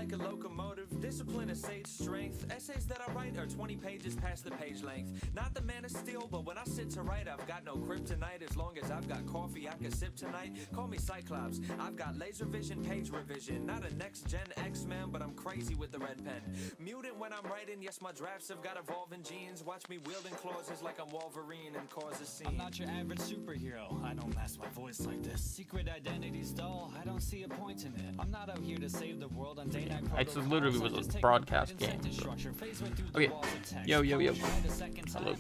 like a locomotive, discipline is sage strength. Essays that I write are 20 pages past the page length. Not the man of steel, but when I sit to write, I've got no kryptonite. As long as I've got coffee, I can sip tonight. Call me Cyclops, I've got laser vision, page revision. Not a next-gen X-Man, but I'm crazy with the red pen. Mutant when I'm writing, yes, my drafts have got evolving genes. Watch me wielding clauses like I'm Wolverine and cause a scene. I'm not your average superhero, I don't mask my voice like this. Secret identity's dull, I don't see a point in it. I'm not out here to save the world on day night protocols. It literally was a broadcast game. So. Okay, yo. Hello.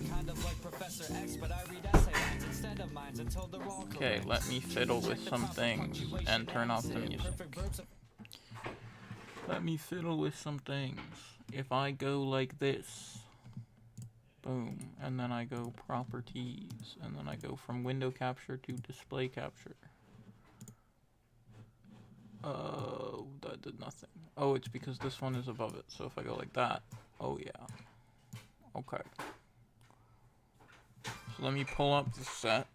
Okay, let me fiddle with some things and turn off the music. Let me fiddle with some things. If I go like this, boom, and then I go properties, and then I go from window capture to display capture. Oh, that did nothing. Oh, it's because this one is above it. So if I go like that, oh yeah. Okay. So let me pull up the set.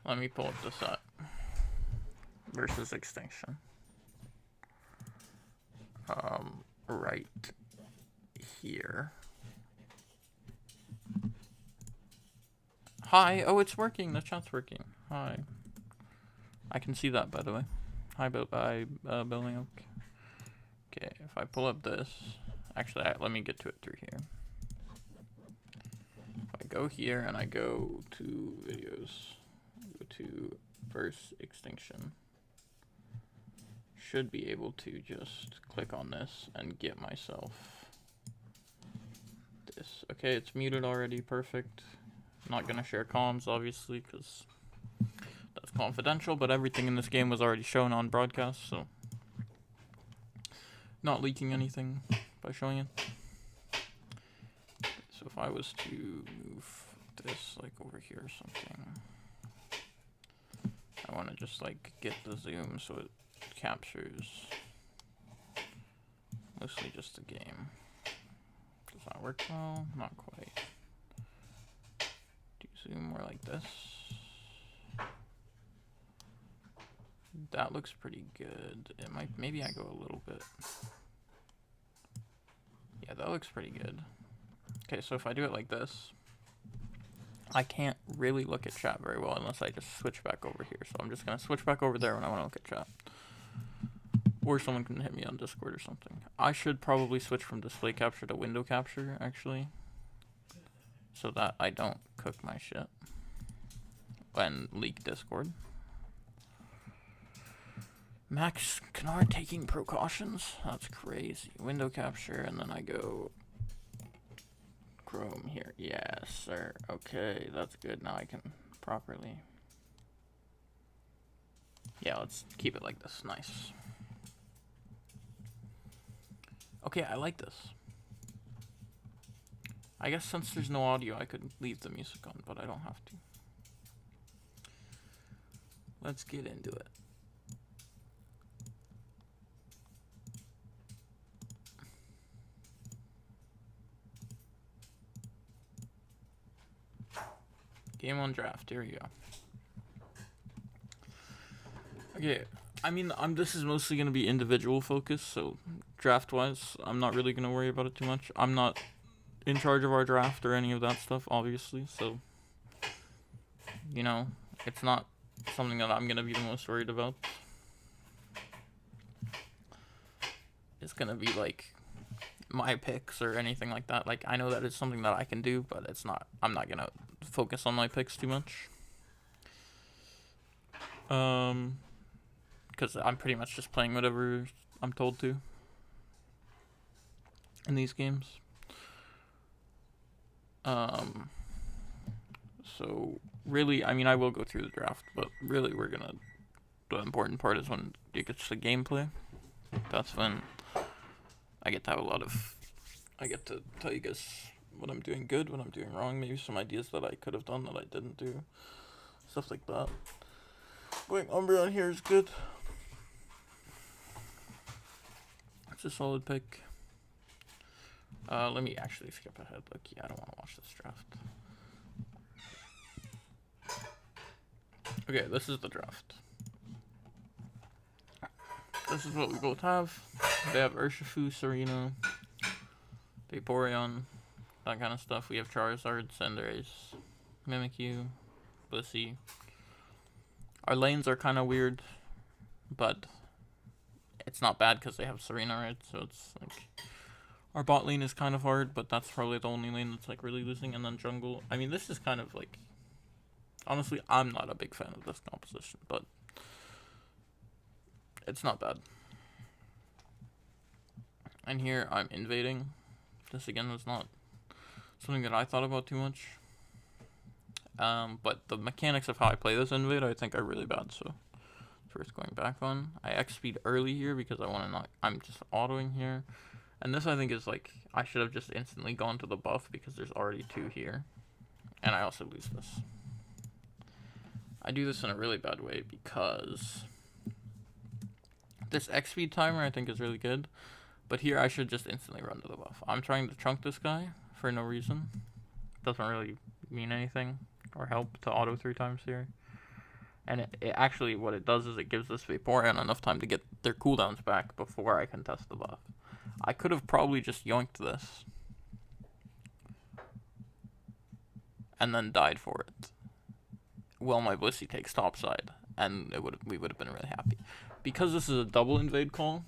Let me pull up the set versus Extinction. Right here. Hi. Oh, it's working. The chat's working. Hi. I can see that, by the way. Hi, Building Oak. Okay, if I pull up this, actually, let me get to it through here. If I go here and I go to videos, go to first Extinction, should be able to just click on this and get myself this. Okay, it's muted already. Perfect. I'm not gonna share comms, obviously, because that's confidential, but everything in this game was already shown on broadcast, so not leaking anything by showing it. So if I was to move this like over here or something, I want to just like get the zoom so it captures mostly just the game. Does that work well? Not quite. Do zoom more like this. That looks pretty good. It might, maybe I go a little bit. Yeah, that looks pretty good. Okay, so if I do it like this, I can't really look at chat very well unless I just switch back over here. So I'm just gonna switch back over there when I want to look at chat. Or someone can hit me on Discord or something. I should probably switch from display capture to window capture, actually, so that I don't cook my shit and leak Discord. Max Kennard taking precautions? That's crazy. Window capture, and then I go Chrome here. Yes, sir. Okay, that's good. Now I can properly. Yeah, let's keep it like this. Nice. Okay, I like this. I guess since there's no audio, I could leave the music on, but I don't have to. Let's get into it. Game on draft. Here we go. Okay, I mean, this is mostly going to be individual focus, so draft-wise, I'm not really going to worry about it too much. I'm not in charge of our draft or any of that stuff, obviously, so, you know, it's not something that I'm going to be the most worried about. It's going to be, like, my picks or anything like that. Like, I know that it's something that I can do, but it's not, I'm not going to focus on my picks too much. Because I'm pretty much just playing whatever I'm told to in these games. So really, I mean, I will go through the draft, but really the important part is when it gets to gameplay. That's when I get to have I get to tell you guys what I'm doing good, what I'm doing wrong, maybe some ideas that I could have done that I didn't do, stuff like that. Going Umbreon here is good. It's a solid pick. Let me actually skip ahead. Look, yeah, I don't want to watch this draft. Okay, this is the draft. this is what we both have. They have Urshifu, Serena, Vaporeon, that kind of stuff. We have Charizard, Cinderace, Mimikyu, Blissey. Our lanes are kind of weird, but it's not bad because they have Serena, right? So it's like our bot lane is kind of hard, but that's probably the only lane that's like really losing. And then jungle. I mean, this is kind of like, honestly, I'm not a big fan of this composition, but it's not bad. And here I'm invading. This again was not something that I thought about too much. But the mechanics of how I play this invade, I think are really bad. So first going back on, I X speed early here because I want to not. I'm just autoing here, and this I think is like I should have just instantly gone to the buff because there's already 2 here, and I also lose this. I do this in a really bad way because this X speed timer I think is really good, but here I should just instantly run to the buff. I'm trying to chunk this guy for no reason. Doesn't really mean anything or help to auto 3 times here. And it actually, what it does is it gives this Vaporeon enough time to get their cooldowns back before I can test the buff. I could have probably just yoinked this and then died for it. Well, my Blissey takes topside, and we would have been really happy. Because this is a double invade call,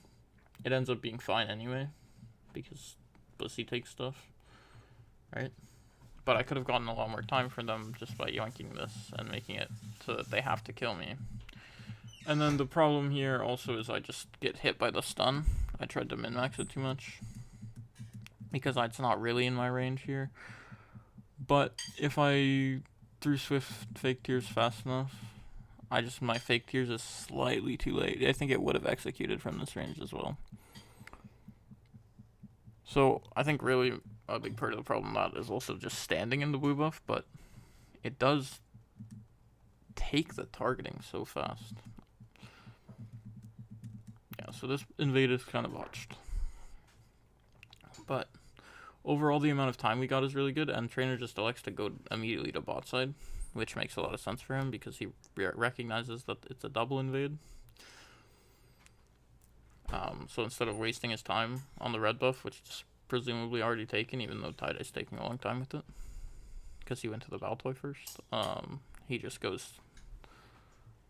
it ends up being fine anyway, because Blissey takes stuff, right? But I could have gotten a lot more time for them just by yoinking this and making it so that they have to kill me. And then the problem here also is I just get hit by the stun. I tried to min-max it too much because it's not really in my range here. But if I threw Swift Fake Tears fast enough, my Fake Tears is slightly too late. I think it would have executed from this range as well. So I think really a big part of the problem that is also just standing in the blue buff, but it does take the targeting so fast. Yeah, so this invade is kind of botched. But overall the amount of time we got is really good, and Trainer just elects to go immediately to bot side, which makes a lot of sense for him because he recognizes that it's a double invade. So instead of wasting his time on the red buff, which is presumably already taken, even though Tidey's taking a long time with it, because he went to the Baltoy first, he just goes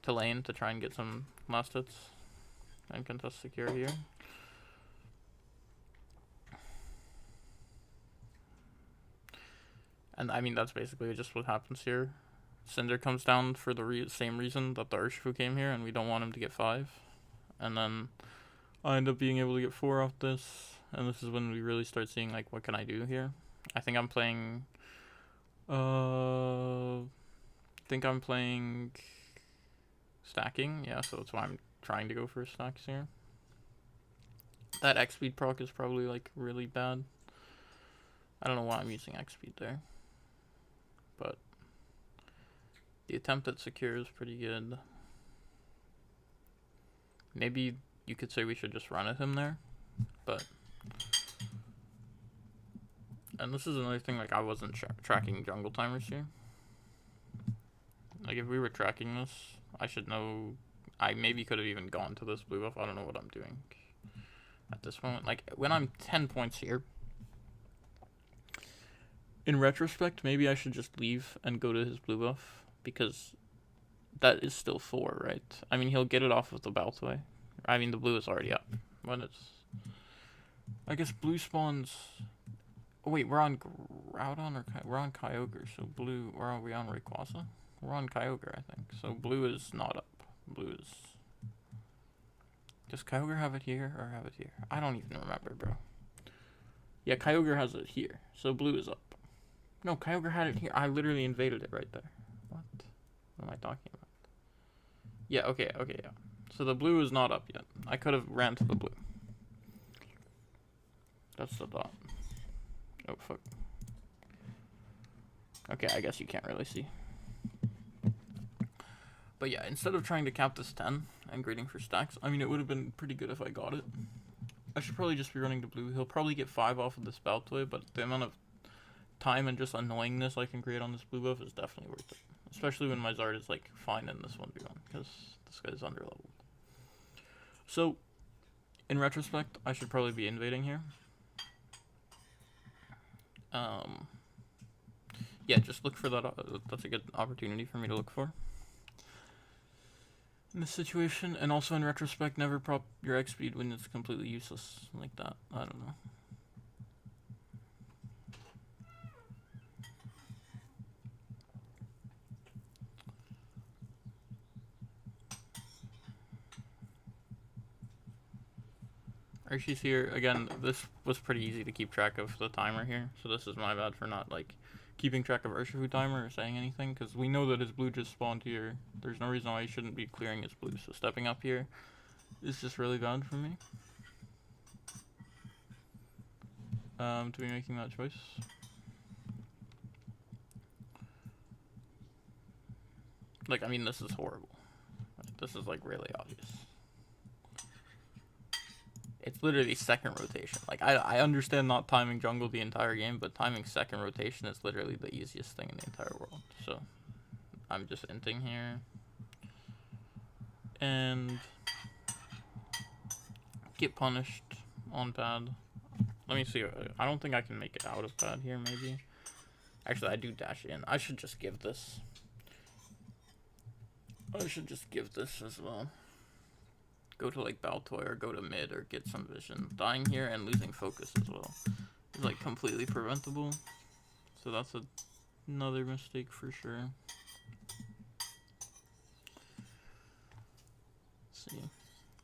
to lane to try and get some last hits and contest secure here. And I mean, that's basically just what happens here. Cinder comes down for the same reason that the Urshifu came here, and we don't want him to get 5. And then I end up being able to get 4 off this, and this is when we really start seeing, like, what can I do here? I think I'm playing, stacking, yeah, so that's why I'm trying to go for stacks here. That X speed proc is probably, like, really bad. I don't know why I'm using X speed there, but the attempt at secure is pretty good. Maybe you could say we should just run at him there, but, and this is another thing, like, I wasn't tracking jungle timers here. Like, if we were tracking this, I should know. I maybe could have even gone to this blue buff. I don't know what I'm doing at this moment. Like, when I'm 10 points here, in retrospect, maybe I should just leave and go to his blue buff, because that is still 4, right? I mean, he'll get it off of the Baltoy. I mean, the blue is already up. When it's, I guess blue spawns. Oh wait, we're on Groudon or we're on Kyogre. So blue, or are we on Rayquaza? We're on Kyogre, I think. So blue is not up. Blue is. Does Kyogre have it here or have it here? I don't even remember, bro. Yeah, Kyogre has it here. So blue is up. No, Kyogre had it here. I literally invaded it right there. What? What am I talking about? Yeah, okay, yeah. So the blue is not up yet. I could have ran to the blue. That's the thought. Oh, fuck. Okay, I guess you can't really see. But yeah, instead of trying to cap this 10 and grading for stacks, I mean, it would have been pretty good if I got it. I should probably just be running to blue. He'll probably get 5 off of this Baltoy, but the amount of time and just annoyingness I can create on this blue buff is definitely worth it. Especially when my Zard is, like, fine in this 1v1, because this guy's underleveled. So, in retrospect, I should probably be invading here. Yeah, just look for that. That's a good opportunity for me to look for in this situation. And also in retrospect, never prop your X speed when it's completely useless like that. I don't know. Archie's here. Again, this was pretty easy to keep track of the timer here, so this is my bad for not, like, keeping track of Urshifu timer or saying anything, because we know that his blue just spawned here. There's no reason why he shouldn't be clearing his blue, so stepping up here is just really bad for me. To be making that choice. Like, I mean, this is horrible. This is, like, really obvious. It's literally second rotation. Like, I understand not timing jungle the entire game, but timing second rotation is literally the easiest thing in the entire world. So, I'm just inting here. And get punished on pad. Let me see. I don't think I can make it out of pad here, maybe. Actually, I do dash in. I should just give this. I should just give this as well. Go to like Baltoy or go to mid or get some vision. Dying here and losing focus as well is like completely preventable. So that's another mistake for sure. Let's see.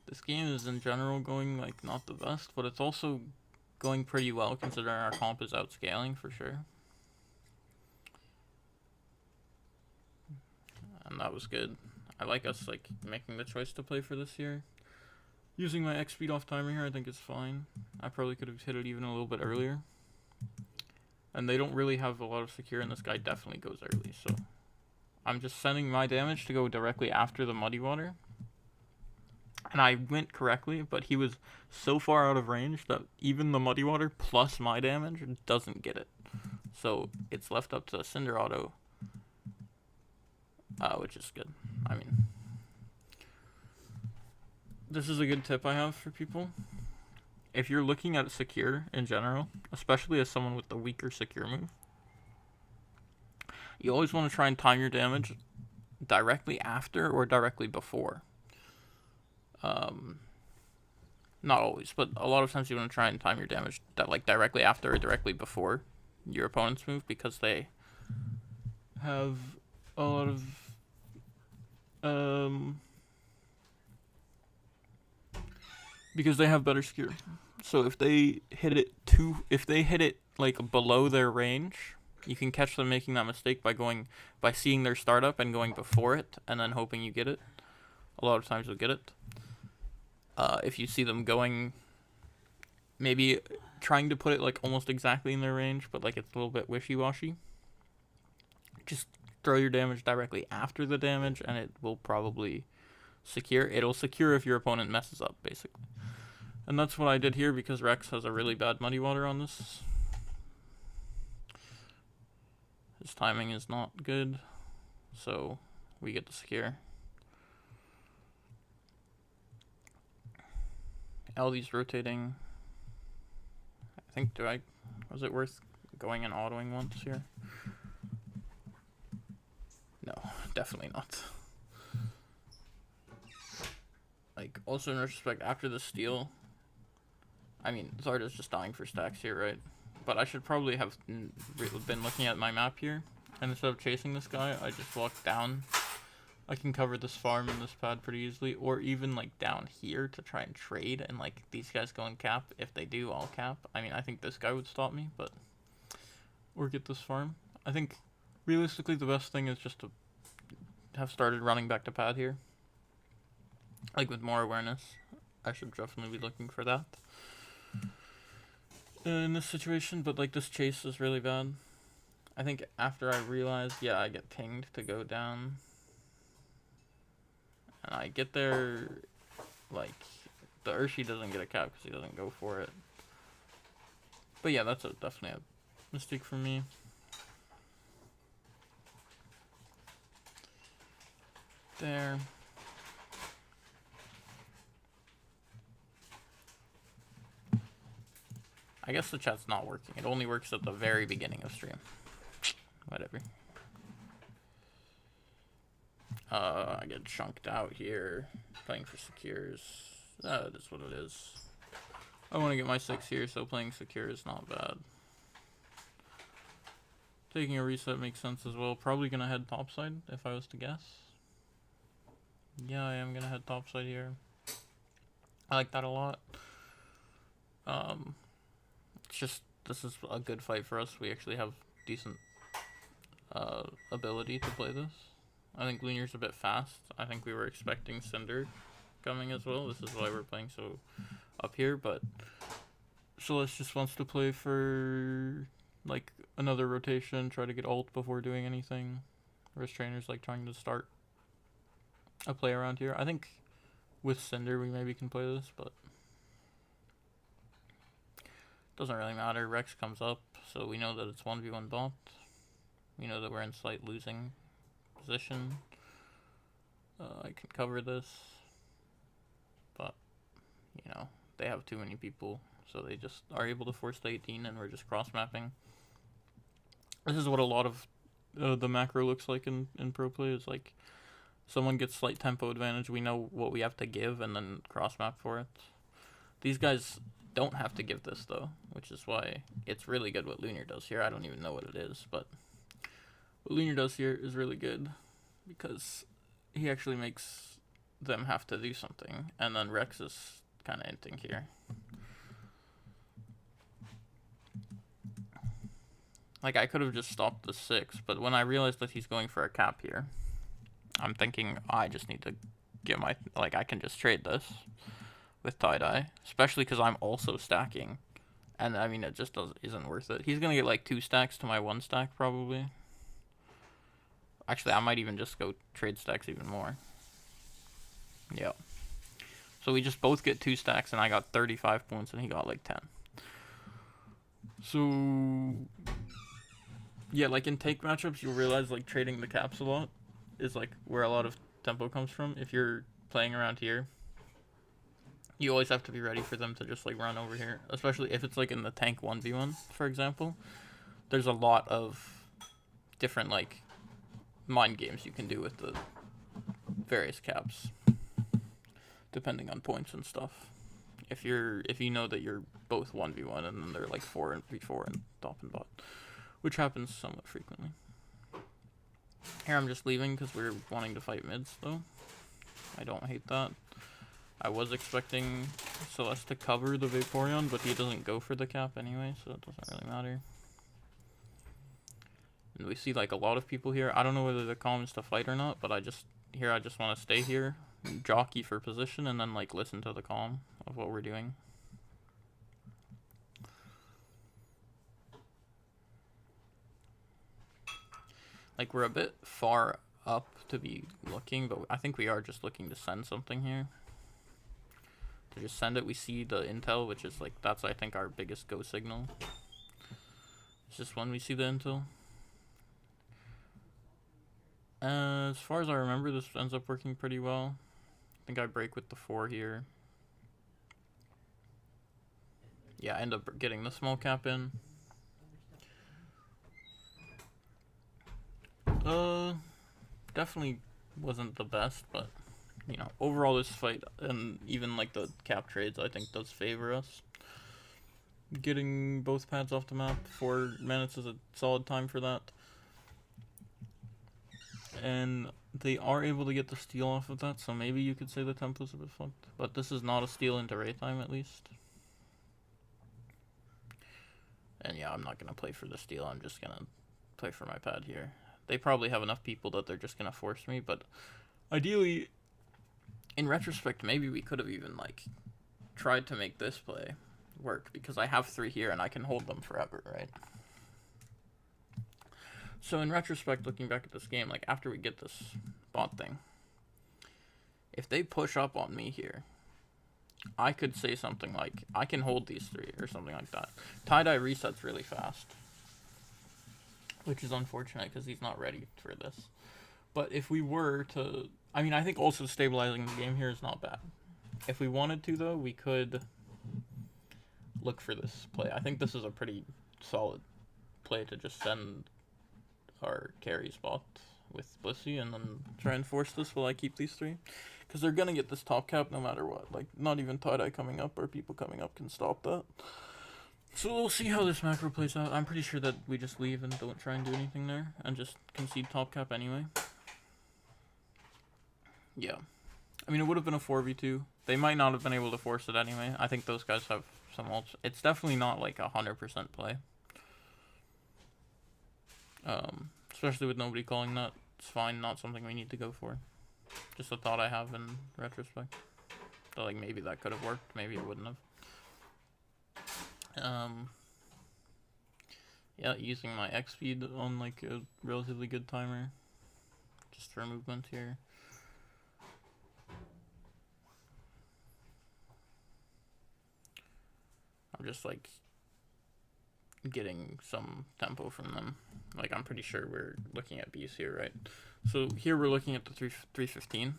This game is in general going like not the best, but it's also going pretty well considering our comp is outscaling for sure. And that was good. I like us like making the choice to play for this here. Using my X speed off timer here, I think is fine. I probably could have hit it even a little bit earlier. And they don't really have a lot of secure, and this guy definitely goes early, so I'm just sending my damage to go directly after the muddy water. And I went correctly, but he was so far out of range that even the muddy water plus my damage doesn't get it. So it's left up to Cinder Auto, which is good. I mean, this is a good tip I have for people. If you're looking at secure in general, especially as someone with the weaker secure move, you always want to try and time your damage directly after or directly before. Not always, but a lot of times you want to try and time your damage that like directly after or directly before your opponent's move, because they have a lot of because they have better secure. So if they hit it like below their range, you can catch them making that mistake by seeing their startup and going before it and then hoping you get it. A lot of times you'll get it. If you see them going, maybe trying to put it like almost exactly in their range, but like it's a little bit wishy-washy, just throw your damage directly after the damage and it will probably secure. It'll secure if your opponent messes up, basically. And that's what I did here because Rex has a really bad muddy water on this. His timing is not good, so we get to secure. LD's rotating. I think, was it worth going and autoing once here? No, definitely not. Like, also in retrospect, after the steal, I mean, Zarda's just dying for stacks here, right? But I should probably have been looking at my map here, and instead of chasing this guy, I just walk down. I can cover this farm and this pad pretty easily, or even like down here to try and trade, and like these guys go and cap. If they do, I'll cap. I mean, I think this guy would stop me, but or get this farm. I think realistically the best thing is just to have started running back to pad here. Like with more awareness, I should definitely be looking for that in this situation. But like this chase is really bad. I think after I realized, yeah, I get pinged to go down. And I get there, like, the Urshi doesn't get a cap because he doesn't go for it. But yeah, that's definitely a mistake for me. There. I guess the chat's not working. It only works at the very beginning of stream. Whatever. I get chunked out here. Playing for secures. That is what it is. I want to get my 6 here, so playing secure is not bad. Taking a reset makes sense as well. Probably going to head topside, if I was to guess. Yeah, I am going to head topside here. I like that a lot. It's just, this is a good fight for us. We actually have decent ability to play this. I think Lunar's a bit fast. I think we were expecting Cinder coming as well. This is why we're playing so up here, but Celeste just wants to play for like another rotation, try to get ult before doing anything. Whereas Trainer's like trying to start a play around here. I think with Cinder we maybe can play this, but doesn't really matter. Rex comes up, so we know that it's 1v1 bot. We know that we're in slight losing position. I can cover this, but you know, they have too many people, so they just are able to force the 18 and we're just cross mapping. This is what a lot of the macro looks like in pro play. Is like someone gets slight tempo advantage, we know what we have to give, and then cross map for it. These guys don't have to give this though, which is why it's really good what Lunar does here. I don't even know what it is, but what Lunar does here is really good because he actually makes them have to do something, and then Rex is kind of inting here. Like, I could have just stopped the 6, but when I realized that he's going for a cap here, I'm thinking I just need to get my, like, I can just trade this with tie-dye, especially because I'm also stacking, and I mean, it just isn't worth it. He's gonna get like 2 stacks to my 1 stack probably. Actually, I might even just go trade stacks even more. Yep. So we just both get 2 stacks, and I got 35 points, and he got like 10. So yeah, like in take matchups, you'll realize like trading the caps a lot is like where a lot of tempo comes from. If you're playing around here, you always have to be ready for them to just like run over here, especially if it's like in the tank 1v1, for example. There's a lot of different like mind games you can do with the various caps depending on points and stuff. If you know that you're both 1v1 and then they're like 4v4 and top and bot, which happens somewhat frequently. Here I'm just leaving because we're wanting to fight mids though. I don't hate that. I was expecting Celeste to cover the Vaporeon, but he doesn't go for the cap anyway, so it doesn't really matter. And we see like a lot of people here. I don't know whether the calm is to fight or not, but I just want to stay here, jockey for position, and then like listen to the calm of what we're doing. Like, we're a bit far up to be looking, but I think we are just looking to send something here. To just send it, we see the intel, which is like, that's I think our biggest go signal. It's just when we see the intel. As far as I remember, this ends up working pretty well. I think I break with the 4 here. Yeah, I end up getting the small cap in. Definitely wasn't the best, but you know, overall this fight and even like the cap trades I think does favor us. Getting both pads off the map, 4 minutes is a solid time for that. And they are able to get the steal off of that, so maybe you could say the tempo's a bit fucked. But this is not a steal into raid time at least. And yeah, I'm not gonna play for the steal, I'm just gonna play for my pad here. They probably have enough people that they're just gonna force me, but ideally, in retrospect, maybe we could have even like tried to make this play work, because I have 3 here and I can hold them forever, right? So in retrospect, looking back at this game, like after we get this bot thing, if they push up on me here, I could say something like, I can hold these 3 or something like that. Tie-dye resets really fast, which is unfortunate because he's not ready for this. But if we were to, I mean, I think also stabilizing the game here is not bad. If we wanted to though, we could look for this play. I think this is a pretty solid play to just send our carry spot with Blissey and then try and force this while I keep these 3. Because they're going to get this top cap no matter what. Like, not even tie-dye coming up or people coming up can stop that. So we'll see how this macro plays out. I'm pretty sure that we just leave and don't try and do anything there. And just concede top cap anyway. Yeah. I mean, it would have been a 4v2. They might not have been able to force it anyway. I think those guys have some ults. It's definitely not like 100% play. Especially with nobody calling that. It's fine, not something we need to go for. Just a thought I have in retrospect. So, like, maybe that could have worked. Maybe it wouldn't have. Yeah, using my X speed on, like, a relatively good timer. Just for movement here. I'm just, like, getting some tempo from them. Like, I'm pretty sure we're looking at B's here, right? So here we're looking at the 315.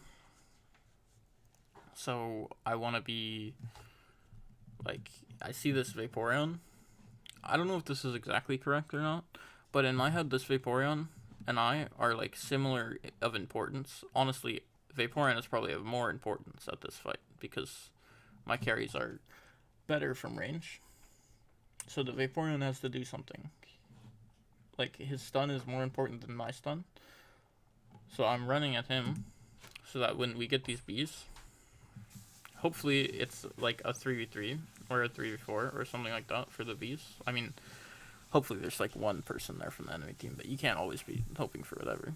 So I want to be, like, I see this Vaporeon. I don't know if this is exactly correct or not, but in my head, this Vaporeon and I are, like, similar of importance. Honestly, Vaporeon is probably of more importance at this fight because my carries are better from range. So the Vaporeon has to do something. Like, his stun is more important than my stun. So I'm running at him so that when we get these Bs, hopefully it's like a 3v3 or a 3v4 or something like that for the Bs. I mean, hopefully there's like one person there from the enemy team, but you can't always be hoping for whatever.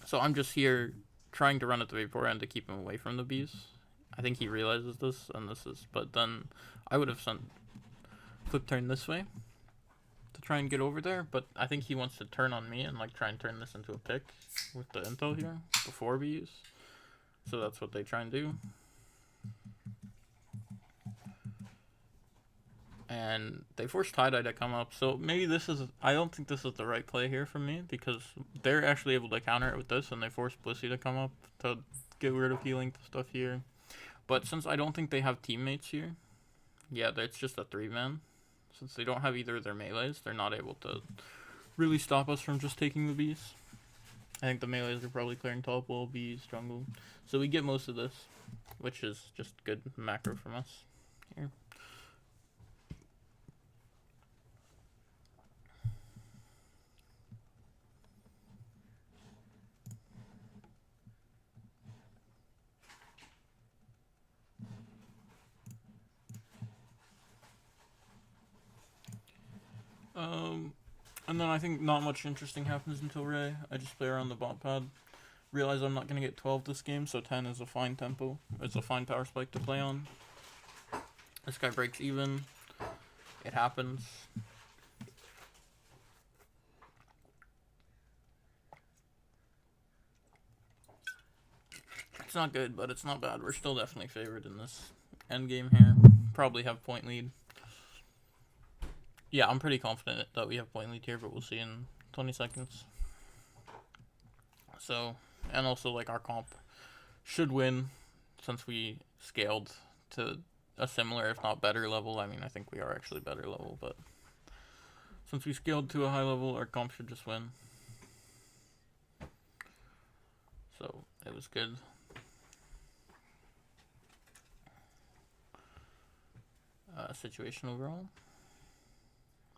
So I'm just here trying to run at the Vaporeon to keep him away from the Bs. I think he realizes this, and this is, but then I would have sent flip turn this way to try and get over there, but I think he wants to turn on me and like try and turn this into a pick with the intel here before we use. So that's what they try and do. And they force tie-dye to come up, so maybe this is, I don't think this is the right play here from me, because they're actually able to counter it with this, and they force Blissey to come up to get rid of healing stuff here. But since I don't think they have teammates here, yeah, it's just a 3-man. Since they don't have either of their melees, they're not able to really stop us from just taking the Bs. I think the melees are probably clearing top wall, Bs, jungle. So we get most of this, which is just good macro from us here. And then I think not much interesting happens until Ray. I just play around the bot pad. Realize I'm not going to get 12 this game, so 10 is a fine tempo. It's a fine power spike to play on. This guy breaks even. It happens. It's not good, but it's not bad. We're still definitely favored in this end game here. Probably have point lead. Yeah, I'm pretty confident that we have point lead here, but we'll see in 20 seconds. So, and also, like, our comp should win since we scaled to a similar, if not better level. I mean, I think we are actually better level, but since we scaled to a high level, our comp should just win. So, it was good. Situation overall.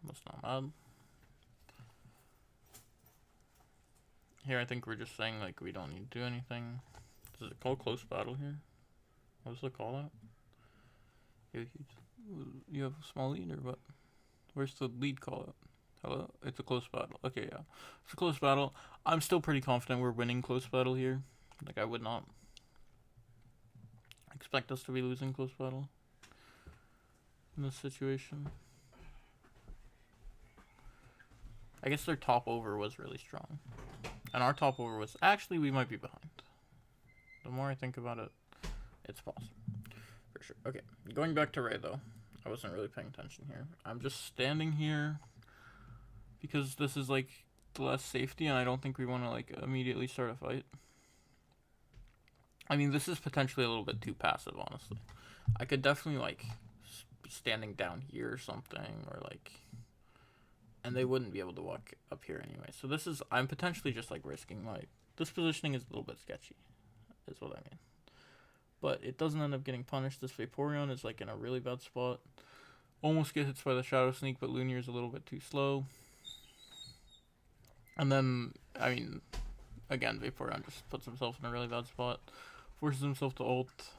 That's not bad. Here, I think we're just saying, like, we don't need to do anything. Does it call close battle here? What's the call out? You have a small lead or what? Where's the lead call out? Hello? It's a close battle. Okay, yeah. It's a close battle. I'm still pretty confident we're winning close battle here. Like, I would not expect us to be losing close battle in this situation. I guess their top over was really strong. And our top over was... Actually, we might be behind. The more I think about it, it's possible. For sure. Okay, going back to Ray, though. I wasn't really paying attention here. I'm just standing here because this is, like, the less safety, and I don't think we want to, like, immediately start a fight. I mean, this is potentially a little bit too passive, honestly. I could definitely, like, standing down here or something, or like, and they wouldn't be able to walk up here anyway. So this is, I'm potentially just like risking my, this positioning is a little bit sketchy, is what I mean. But it doesn't end up getting punished. This Vaporeon is like in a really bad spot. Almost get hit by the Shadow Sneak, but Lumiere is a little bit too slow. And then, I mean, again, Vaporeon just puts himself in a really bad spot. Forces himself to ult.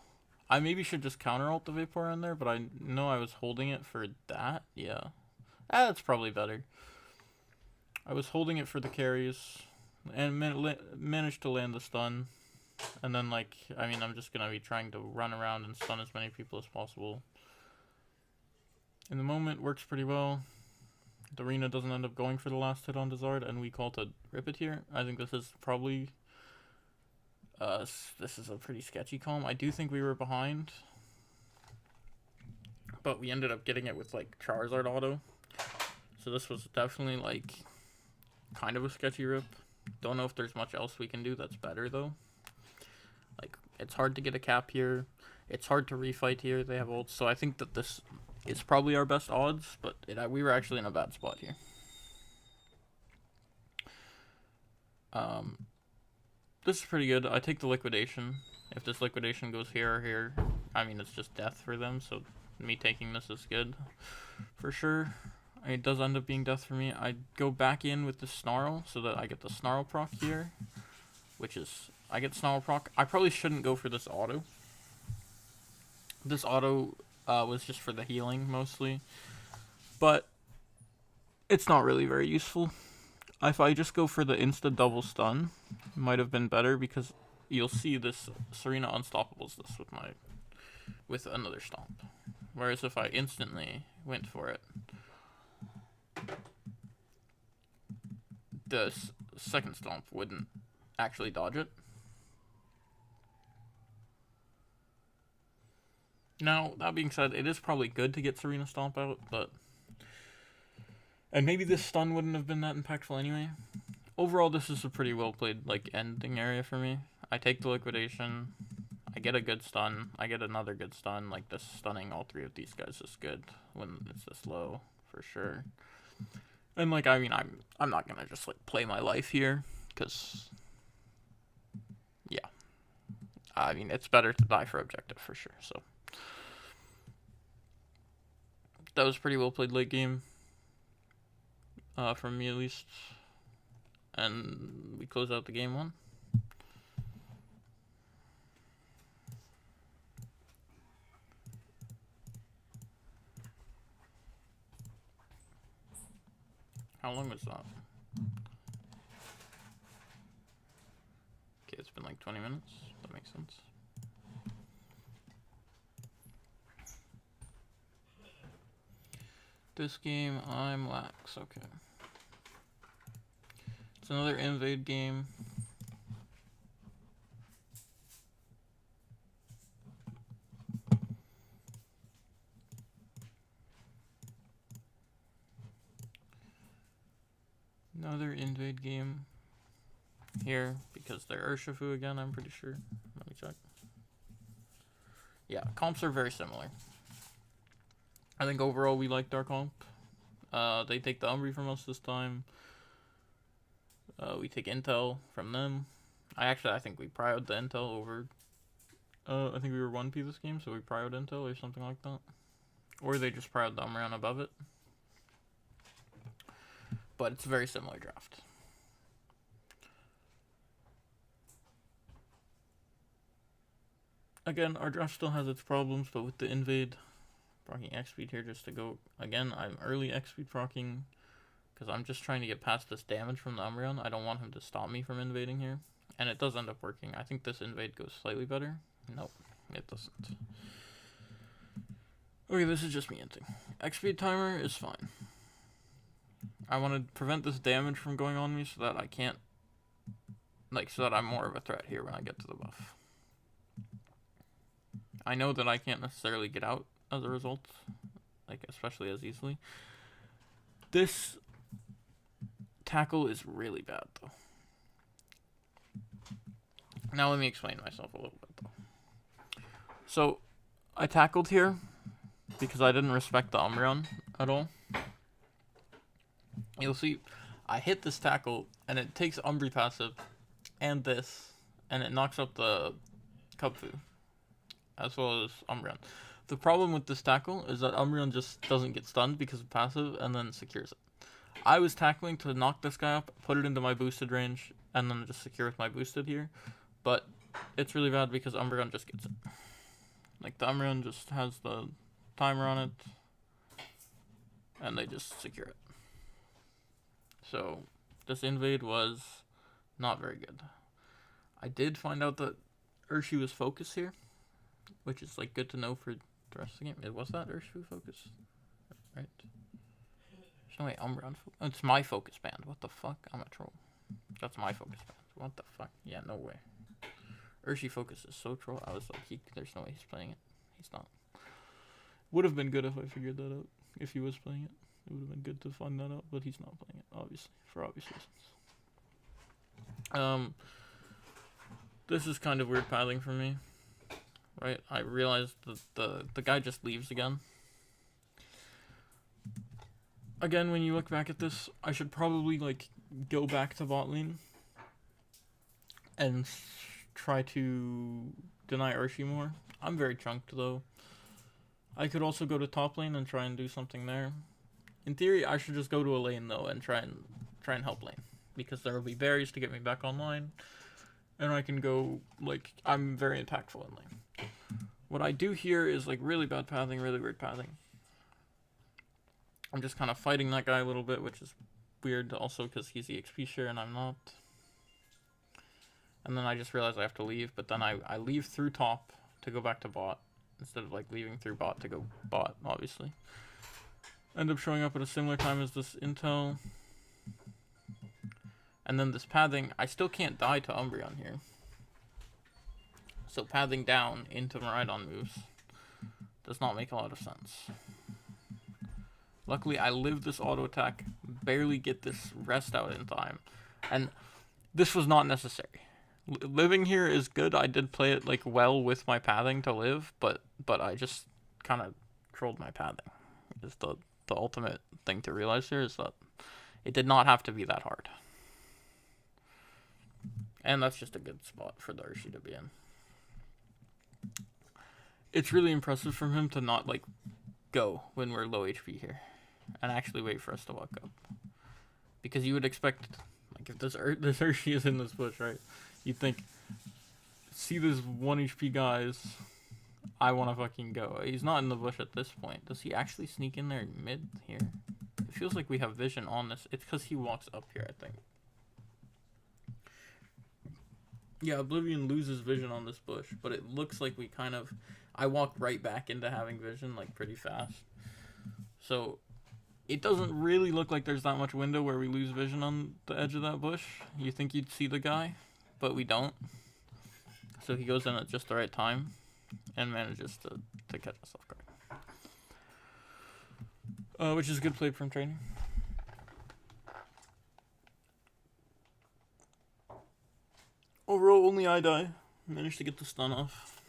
I maybe should just counter ult the Vaporeon there, but I know I was holding it for that. Yeah. That's probably better. I was holding it for the carries and managed to land the stun. And then, like, I mean, I'm just going to be trying to run around and stun as many people as possible. In the moment, works pretty well. Darina doesn't end up going for the last hit on Dezard, and we call to rip it here. I think this is probably... this is a pretty sketchy calm. I do think we were behind. But we ended up getting it with, like, Charizard auto. So this was definitely, like, kind of a sketchy rip. Don't know if there's much else we can do that's better, though. Like, it's hard to get a cap here. It's hard to refight here. They have ults. So I think that this is probably our best odds, but we were actually in a bad spot here. This is pretty good. I take the liquidation. If this liquidation goes here or here, I mean, it's just death for them. So me taking this is good for sure. It does end up being death for me. I go back in with the Snarl so that I get the Snarl proc here, which is, I get Snarl proc. I probably shouldn't go for this auto. This auto was just for the healing mostly, but it's not really very useful. If I just go for the insta double stun, it might have been better because you'll see this Serena unstoppables this with another stomp. Whereas if I instantly went for it, the second stomp wouldn't actually dodge it. Now, that being said, it is probably good to get Serena Stomp out, but... And maybe this stun wouldn't have been that impactful anyway. Overall, this is a pretty well played, like, ending area for me. I take the liquidation, I get a good stun, I get another good stun. Like, this stunning all three of these guys is good when it's this low, for sure. And, like, I mean, I'm not gonna just, like, play my life here, because... Yeah. I mean, it's better to die for objective, for sure, so... That was pretty well played late game, from me at least, and we close out the game 1. How long was that? Okay, it's been like 20 minutes. That makes sense. This game, I'm lax. Okay. It's another invade game. Another invade game here because they're Urshifu again, I'm pretty sure. Let me check. Yeah, comps are very similar. I think overall we liked our comp. They take the Umbri from us this time. We take Intel from them. I think we prioed the Intel over... I think we were 1P this game, so we prioed Intel or something like that. Or they just prioed the Umbreon above it. But it's a very similar draft. Again, our draft still has its problems, but with the invade... Procking X speed here just to go again. I'm early X speed procking because I'm just trying to get past this damage from the Umbreon. I don't want him to stop me from invading here, and it does end up working. I think this invade goes slightly better. Nope, it doesn't. Okay, this is just me inting. X speed timer is fine. I want to prevent this damage from going on me so that I can't, so that I'm more of a threat here when I get to the buff. I know that I can't necessarily get out as a result, especially as easily. This tackle is really bad, though. Now let me explain myself a little bit, though. So, I tackled here, because I didn't respect the Umbreon at all. You'll see, I hit this tackle, and it takes Umbri passive, and this, and it knocks up the Kubfu, as well as Umbreon. The problem with this tackle is that Umbreon just doesn't get stunned because of passive, and then secures it. I was tackling to knock this guy up, put it into my boosted range, and then just secure with my boosted here, but it's really bad because Umbreon just gets it. Like, the Umbreon just has the timer on it, and they just secure it. So, this invade was not very good. I did find out that Urshifu was focus here, which is, like, good to know for the rest of the game. Was that Urshifu focus? Right? There's no way Umbreon focus. Oh, it's my focus band. What the fuck? I'm a troll. That's my focus band. What the fuck? Yeah, no way. Urshifu focus is so troll. I was like, there's no way he's playing it. He's not. Would have been good if I figured that out. If he was playing it. It would have been good to find that out, but he's not playing it, obviously, for obvious reasons. This is kind of weird pathing for me, right? I realized that the guy just leaves again. Again, when you look back at this, I should probably, like, go back to bot lane and try to deny Urshifu more. I'm very chunked, though. I could also go to top lane and try and do something there. In theory, I should just go to a lane, though, and try and help lane. Because there will be berries to get me back online. And I can go, like, I'm very impactful in lane. What I do here is, like, really bad pathing, really weird pathing. I'm just kind of fighting that guy a little bit, which is weird also because he's the XP share and I'm not. And then I just realize I have to leave, but then I leave through top to go back to bot instead of, like, leaving through bot to go bot, obviously. End up showing up at a similar time as this intel. And then this pathing, I still can't die to Umbreon here. So pathing down into Miraidon moves does not make a lot of sense. Luckily, I lived this auto attack, barely get this rest out in time. And this was not necessary. Living here is good. I did play it, like, well with my pathing to live, but I just kind of trolled my pathing. Is the ultimate thing to realize here is that it did not have to be that hard. And that's just a good spot for the Urshifu to be in. It's really impressive from him to not, like, go when we're low HP here. And actually wait for us to walk up. Because you would expect, like, if this Urshifu is in this bush, right? You'd think, see this 1 HP guys, I want to fucking go. He's not in the bush at this point. Does he actually sneak in there mid here? It feels like we have vision on this. It's because he walks up here, I think. Yeah, Oblivion loses vision on this bush, but it looks like we kind of... I walk right back into having vision, like, pretty fast. So, it doesn't really look like there's that much window where we lose vision on the edge of that bush. You think you'd see the guy, but we don't. So he goes in at just the right time and manages to catch us off guard. Which is a good play from training. Overall, only I die. Managed to get the stun off.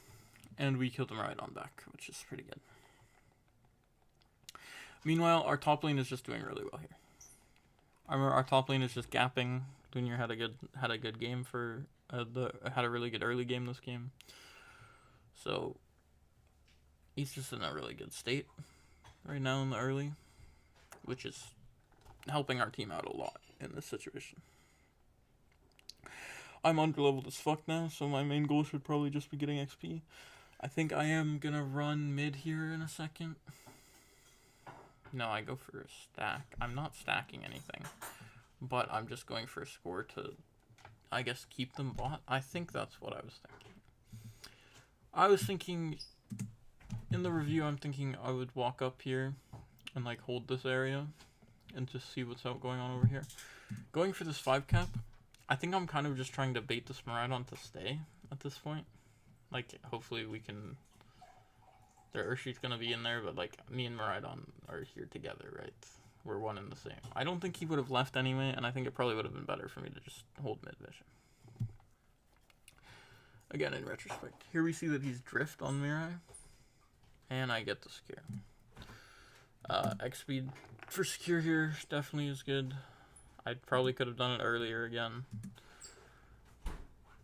And we killed him right on back, which is pretty good. Meanwhile, our top lane is just doing really well here. Our top lane is just gapping. Junior had a good game for had a really good early game this game. So he's just in a really good state right now in the early, which is helping our team out a lot in this situation. I'm underleveled as fuck now, so my main goal should probably just be getting XP. I think I am gonna run mid here in a second. No, I go for a stack. I'm not stacking anything, but I'm just going for a score to, I guess, keep them bot. I think that's what I was thinking. I was thinking, in the review, I'm thinking I would walk up here and, like, hold this area and just see what's going on over here. Going for this 5 cap, I think I'm kind of just trying to bait this Miraidon to stay at this point. Like, hopefully we can... Their Urshifu's gonna be in there, but, like, me and Miraidon are here together, right? We're one and the same. I don't think he would have left anyway, and I think it probably would have been better for me to just hold mid-vision. Again, in retrospect. Here we see that he's drift on Mirai, and I get the scare. X speed for secure here definitely is good. I probably could have done it earlier again.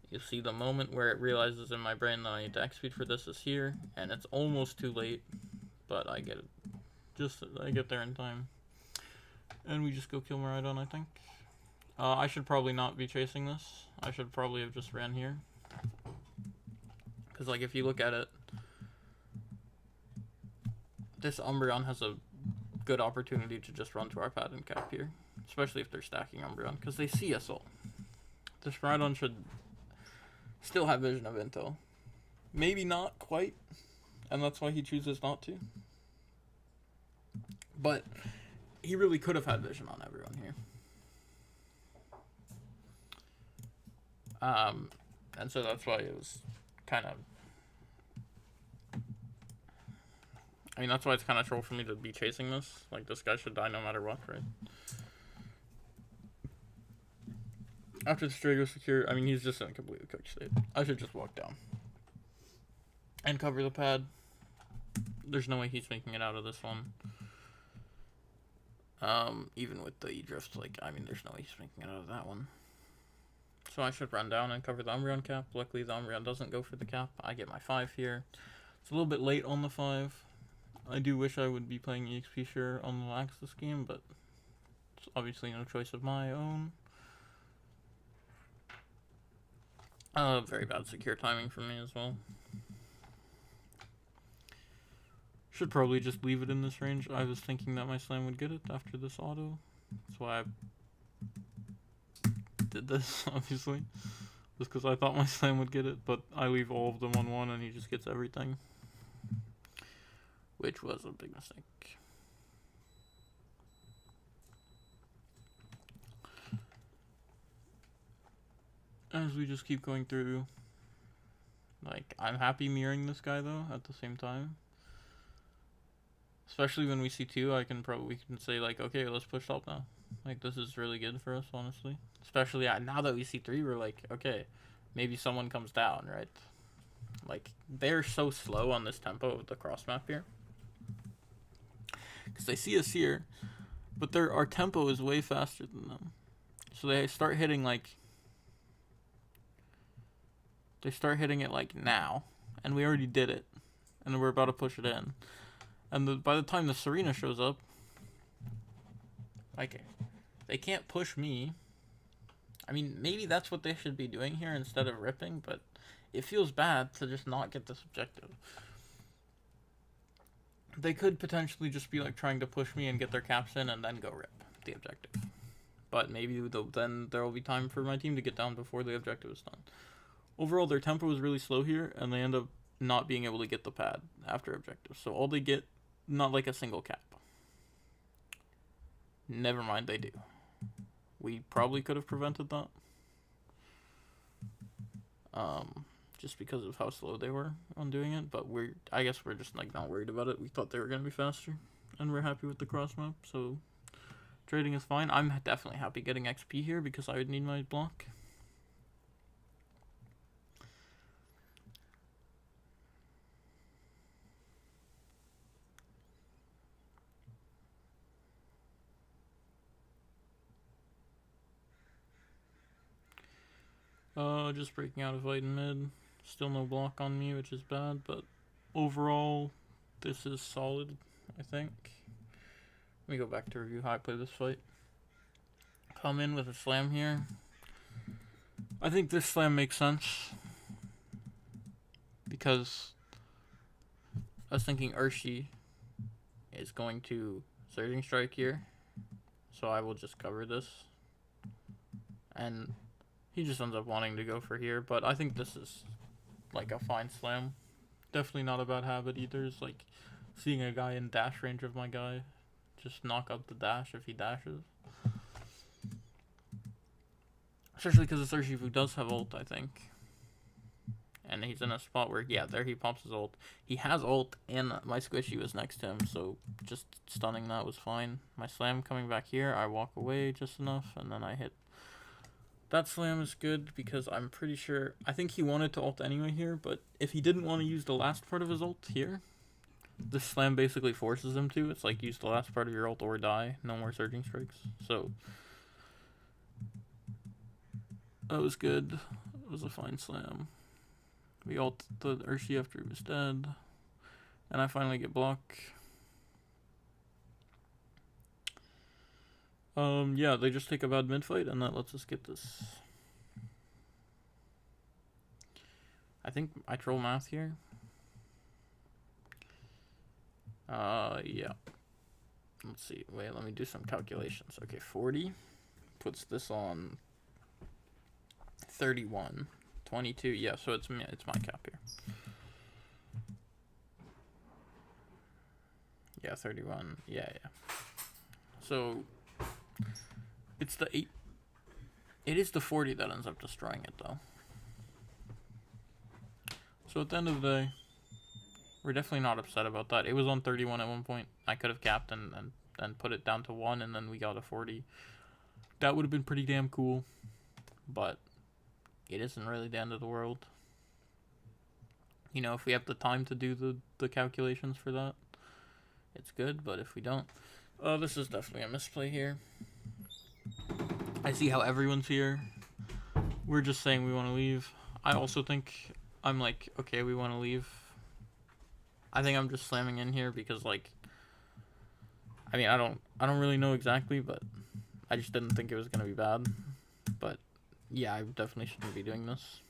You see the moment where it realizes in my brain that I need to X speed for this is here, and it's almost too late, but I get it. I get there in time. And we just go kill Maridon, I think. I should probably not be chasing this. I should probably have just ran here. Because, like, if you look at it, this Umbreon has a good opportunity to just run to our pad and cap here. Especially if they're stacking Umbreon, because they see us all. This Maridon should still have vision of intel. Maybe not quite, and that's why he chooses not to. But he really could have had vision on everyone here. And so that's why it was kind of... I mean, that's why it's kind of troll for me to be chasing this. Like, this guy should die no matter what, right? After the stray goes secure, I mean, he's just in a completely cooked state. I should just walk down. And cover the pad. There's no way he's making it out of this one. Even with the E-drift, like, I mean, there's no way he's making it out of that one. So I should run down and cover the Umbreon cap. Luckily, the Umbreon doesn't go for the cap. I get my 5 here. It's a little bit late on the 5. I do wish I would be playing EXP Share on the Lax this game, but it's obviously no choice of my own. Very bad secure timing for me as well. Should probably just leave it in this range. I was thinking that my slam would get it after this auto. That's why I did this, obviously. Just because I thought my slam would get it, but I leave all of them on 1 and he just gets everything. Which was a big mistake. As we just keep going through, like, I'm happy mirroring this guy though at the same time. Especially when we see 2, we can say like, okay, let's push top now. Like, this is really good for us, honestly. Especially now that we see 3, we're like, okay, maybe someone comes down, right? Like, they're so slow on this tempo of the cross map here. Because they see us here, but our tempo is way faster than them. So they start hitting like... They start hitting it like now, and we already did it, and we're about to push it in. And by the time the Serena shows up, like, they can't push me. I mean, maybe that's what they should be doing here instead of ripping, but it feels bad to just not get this objective. They could potentially just be like trying to push me and get their caps in and then go rip the objective. But maybe then there will be time for my team to get down before the objective is done. Overall, their tempo is really slow here, and they end up not being able to get the pad after objective. So all they get, not like a single cap. Never mind, they do. We probably could have prevented that. Just because of how slow they were on doing it, but I guess we're just like not worried about it. We thought they were going to be faster, and we're happy with the cross map, so trading is fine. I'm definitely happy getting XP here because I would need my block. Just breaking out a fight in mid. Still no block on me, which is bad, but overall, this is solid, I think. Let me go back to review how I play this fight. Come in with a slam here. I think this slam makes sense, because I was thinking Urshi is going to Surging Strike here, so I will just cover this. And he just ends up wanting to go for here, but I think this is like a fine slam. Definitely not a bad habit either. It's like seeing a guy in dash range of my guy just knock out the dash if he dashes. Especially because it's Urshifu does have ult, I think. And he's in a spot where, yeah, there he pops his ult. He has ult, and my squishy was next to him, so just stunning that was fine. My slam coming back here, I walk away just enough, and then I hit. That slam is good because I'm pretty sure... I think he wanted to ult anyway here, but if he didn't want to use the last part of his ult here, This slam basically forces him to. It's like use the last part of your ult or die. No more surging strikes. So that was good. It was a fine slam. We ult the Urshi after he was dead. And I finally get block. Yeah, they just take a bad mid fight, and that lets us get this. I think I troll math here. Yeah. Let's see. Wait, let me do some calculations. Okay, 40 puts this on 31, 22. Yeah, so it's my cap here. Yeah, 31. Yeah. So it's the 8. It is the 40 that ends up destroying it, though. So at the end of the day, we're definitely not upset about that. It was on 31 at one point. I could have capped and put it down to 1, and then we got a 40. That would have been pretty damn cool, but it isn't really the end of the world. You know, if we have the time to do the calculations for that, it's good, but if we don't... this is definitely a misplay here. I see how everyone's here. We're just saying we want to leave. I also think... I'm like, okay, we want to leave. I think I'm just slamming in here because, like... I mean, I don't really know exactly, but... I just didn't think it was going to be bad. But, yeah, I definitely shouldn't be doing this.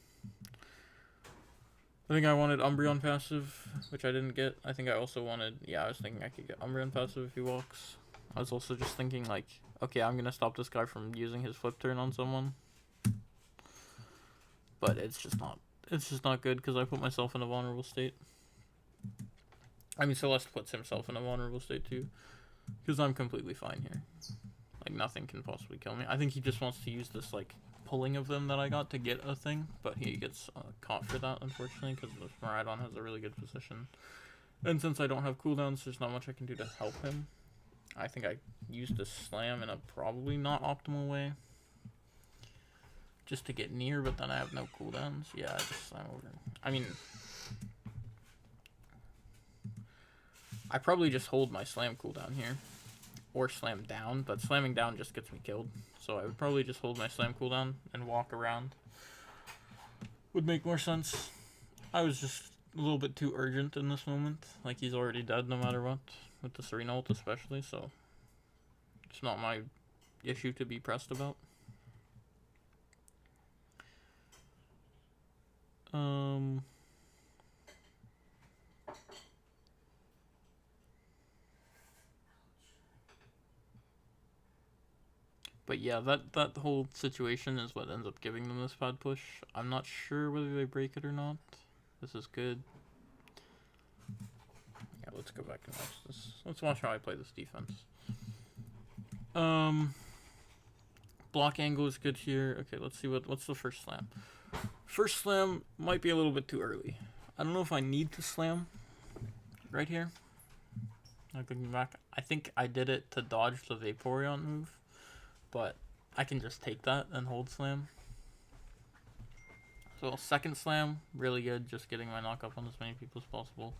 I think I wanted Umbreon passive, which I didn't get. I think I also wanted... Yeah, I was thinking I could get Umbreon passive if he walks. I was also just thinking, like, okay, I'm going to stop this guy from using his flip turn on someone. But it's just not good because I put myself in a vulnerable state. I mean, Celeste puts himself in a vulnerable state too. Because I'm completely fine here. Like, nothing can possibly kill me. I think he just wants to use this, like, pulling of them that I got to get a thing. But he gets caught for that, unfortunately, because Miraidon has a really good position. And since I don't have cooldowns, there's not much I can do to help him. I think I used this slam in a probably not optimal way. Just to get near, but then I have no cooldowns. Yeah, I just slam over. I mean... I probably just hold my slam cooldown here. Or slam down, but slamming down just gets me killed. So I would probably just hold my slam cooldown and walk around. Would make more sense. I was just a little bit too urgent in this moment. Like, he's already dead no matter what. With the Serena ult especially, so... It's not my issue to be pressed about. But yeah, that whole situation is what ends up giving them this bad push. I'm not sure whether they break it or not. This is good. Yeah, let's go back and watch this. Let's watch how I play this defense. Block angle is good here. Okay, let's see what's the first slam. First slam might be a little bit too early. I don't know if I need to slam right here. Like, looking back, I think I did it to dodge the Vaporeon move. But I can just take that and hold slam. So second slam, really good. Just getting my knock up on as many people as possible.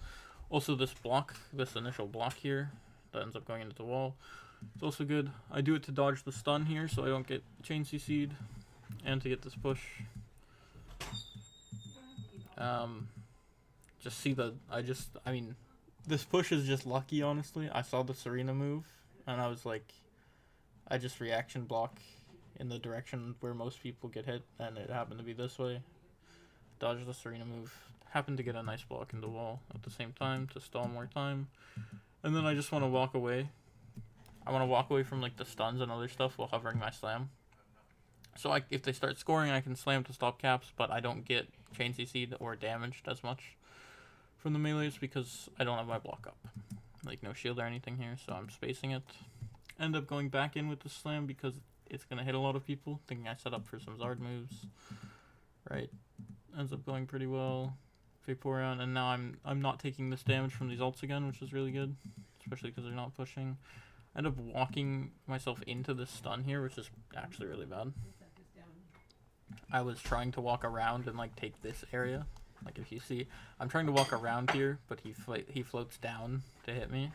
Also this block, this initial block here, that ends up going into the wall. It's also good. I do it to dodge the stun here so I don't get chain CC'd. And to get this push. Just see the, I mean, this push is just lucky, honestly. I saw the Serena move and I was like, I just reaction block in the direction where most people get hit, and it happened to be this way. Dodge the Serena move. Happened to get a nice block in the wall at the same time to stall more time. And then I just want to walk away. I want to walk away from like the stuns and other stuff while hovering my slam. So if they start scoring, I can slam to stop caps, but I don't get chain CC'd or damaged as much from the melees because I don't have my block up. Like no shield or anything here, so I'm spacing it. End up going back in with the slam because it's going to hit a lot of people, thinking I set up for some Zard moves. Right. Ends up going pretty well. Vaporeon, and now I'm not taking this damage from these ults again, which is really good. Especially because they're not pushing. End up walking myself into this stun here, which is actually really bad. I was trying to walk around and like take this area Like if you see, I'm trying to walk around here, but he floats down to hit me.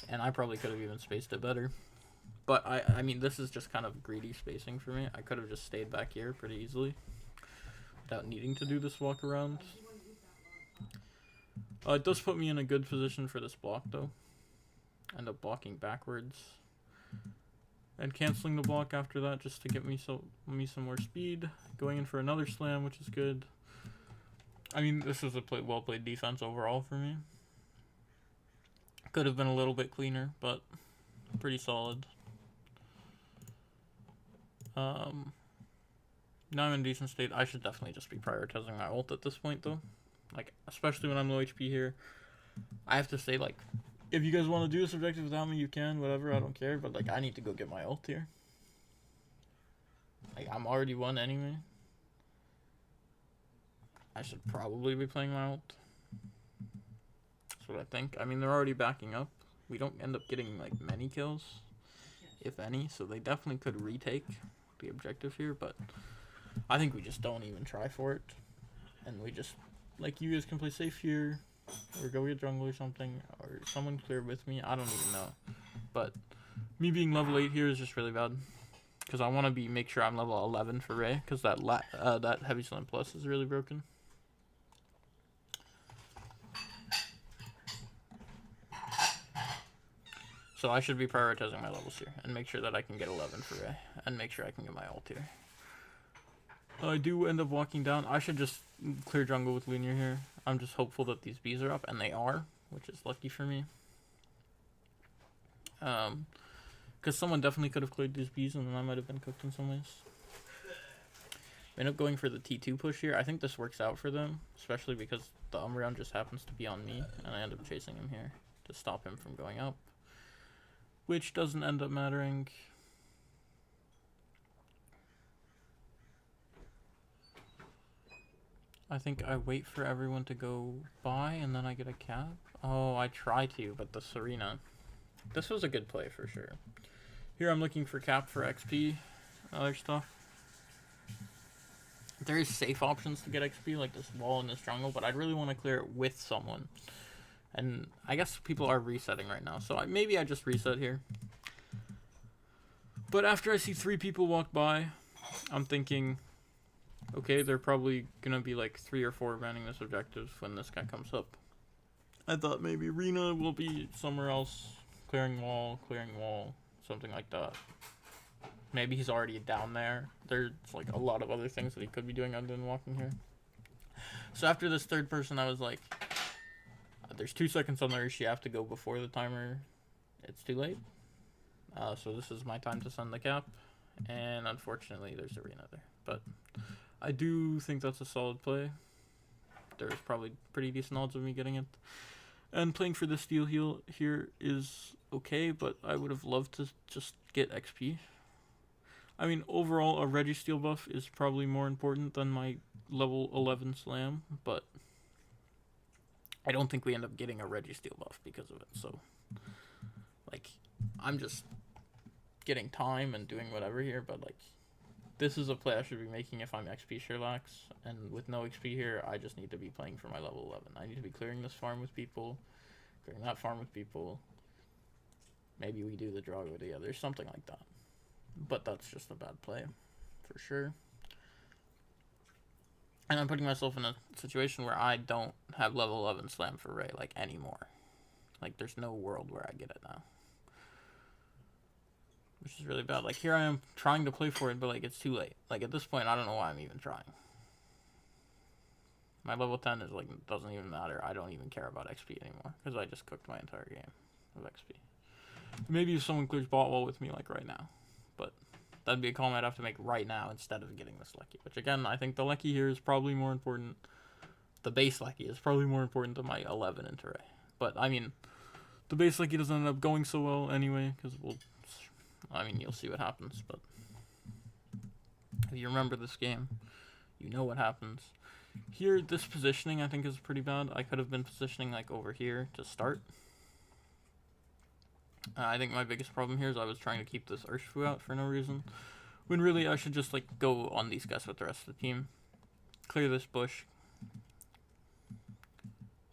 And I probably could have even spaced it better. But I mean, this is just kind of greedy spacing for me. I could have just stayed back here pretty easily without needing to do this walk around. It does put me in a good position for this block, though. End up blocking backwards. And canceling the block after that just to get me some more speed. Going in for another slam, which is good. I mean, this is a well-played defense overall for me. Could have been a little bit cleaner, but pretty solid. Now I'm in decent state. I should definitely just be prioritizing my ult at this point, though. Like, especially when I'm low HP here. I have to say, like, if you guys want to do this objective without me, you can, whatever, I don't care. But, like, I need to go get my ult here. Like, I'm already 1 anyway. I should probably be playing my ult. That's what I think. I mean, they're already backing up. We don't end up getting, like, many kills, if any. So they definitely could retake the objective here. But I think we just don't even try for it. And we just, like, you guys can play safe here. Or go get jungle or something. Or someone clear with me. I don't even know. But me being level 8 here is just really bad. Because I want to make sure I'm level 11 for Ray. Because that Heavy Slam Plus is really broken. So I should be prioritizing my levels here. And make sure that I can get 11 for Ray. And make sure I can get my ult here. I do end up walking down. I should just clear jungle with Lunar here. I'm just hopeful that these bees are up. And they are. Which is lucky for me. Because someone definitely could have cleared these bees. And then I might have been cooked in some ways. I end up going for the T2 push here. I think this works out for them. Especially because the Umbreon just happens to be on me. And I end up chasing him here. To stop him from going up. Which doesn't end up mattering. I think I wait for everyone to go by and then I get a cap. Oh, I try to, but the Serena. This was a good play for sure. Here I'm looking for cap for XP, other stuff. There is safe options to get XP, like this wall in this jungle, but I'd really want to clear it with someone. And I guess people are resetting right now, so maybe I just reset here. But after I see 3 people walk by, I'm thinking, okay, they're probably going to be like 3 or 4 manning this objective when this guy comes up. I thought maybe Rena will be somewhere else, clearing wall, something like that. Maybe he's already down there. There's like a lot of other things that he could be doing other than walking here. So after this third person, I was like, there's 2 seconds on the Ursh. You have to go before the timer. It's too late. So this is my time to send the cap. And unfortunately, there's Arena there. But I do think that's a solid play. There's probably pretty decent odds of me getting it. And playing for the steal heal here is okay, but I would have loved to just get XP. I mean, overall, a Registeel buff is probably more important than my level 11 slam, but I don't think we end up getting a Registeel buff because of it. So, like, I'm just getting time and doing whatever here, but, like, this is a play I should be making if I'm XP Sherlox, and with no XP here, I just need to be playing for my level 11. I need to be clearing this farm with people, clearing that farm with people. Maybe we do the Drago together, something like that. But that's just a bad play, for sure. And I'm putting myself in a situation where I don't have level 11 slam for Ray, like, anymore. Like, there's no world where I get it now. Which is really bad. Like, here I am trying to play for it, but, like, it's too late. Like, at this point, I don't know why I'm even trying. My level 10 is, like, doesn't even matter. I don't even care about XP anymore, because I just cooked my entire game of XP. Maybe if someone clears bot wall with me, like, right now. But that'd be a call I'd have to make right now instead of getting this Lecky. Which, again, I think the Lecky here is probably more important. The base Lecky is probably more important than my 11 into Ray. But, I mean, the base Lecky doesn't end up going so well anyway, because I mean, you'll see what happens. But if you remember this game, you know what happens. Here, this positioning, I think, is pretty bad. I could have been positioning, like, over here to start. I think my biggest problem here is I was trying to keep this Urshifu out for no reason. When really I should just, like, go on these guys with the rest of the team. Clear this bush.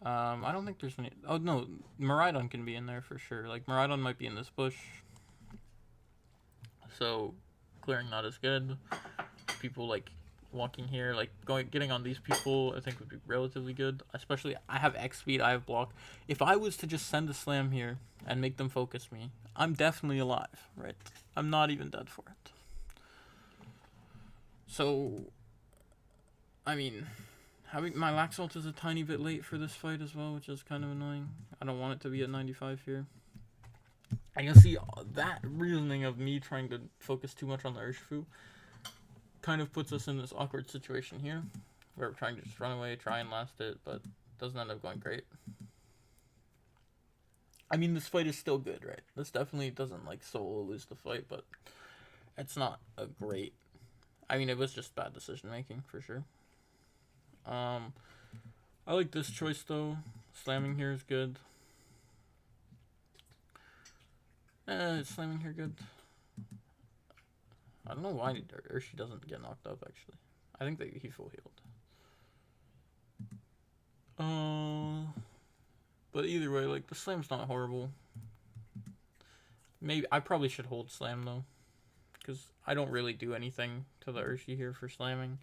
I don't think there's any. Oh no, Miraidon can be in there for sure. Like Miraidon might be in this bush. So clearing not as good. People like walking here, like getting on these people, I think would be relatively good. Especially I have X speed, I have block. If I was to just send a slam here and make them focus me, I'm definitely alive, right? I'm not even dead for it. So, I mean, having my Lax ult is a tiny bit late for this fight as well, which is kind of annoying. I don't want it to be at 95 here. And you'll see that reasoning of me trying to focus too much on the Urshifu kind of puts us in this awkward situation here, where we're trying to just run away, try and last it, but doesn't end up going great. I mean, this fight is still good, right? This definitely doesn't, like, solo lose the fight, but it's not a great... I mean, it was just bad decision-making, for sure. I like this choice, though. Slamming here is good. Is slamming here good? I don't know why Urshi doesn't get knocked up, actually. I think that he full healed. But either way, like, the slam's not horrible. Maybe I probably should hold slam, though, because I don't really do anything to the Urshi here for slamming.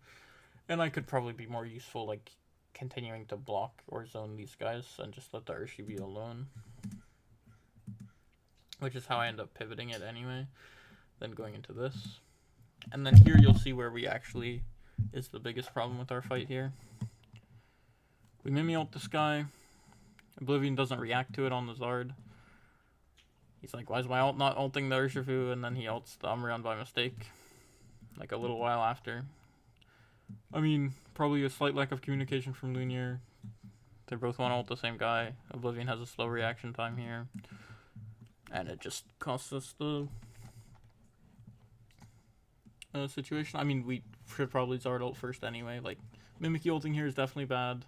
And I could probably be more useful, like, continuing to block or zone these guys and just let the Urshi be alone. Which is how I end up pivoting it anyway, then going into this. And then here you'll see where we actually is the biggest problem with our fight here. We Mimi ult this guy. Oblivion doesn't react to it on the Zard. He's like, why is my ult not ulting the Urshifu? And then he ults the Umbreon by mistake. Like a little while after. I mean, probably a slight lack of communication from Lunex. They both want to ult the same guy. Oblivion has a slow reaction time here. And it just costs us the situation. I mean, we should probably Zard ult first anyway. Like, Mimikyu ulting here is definitely bad.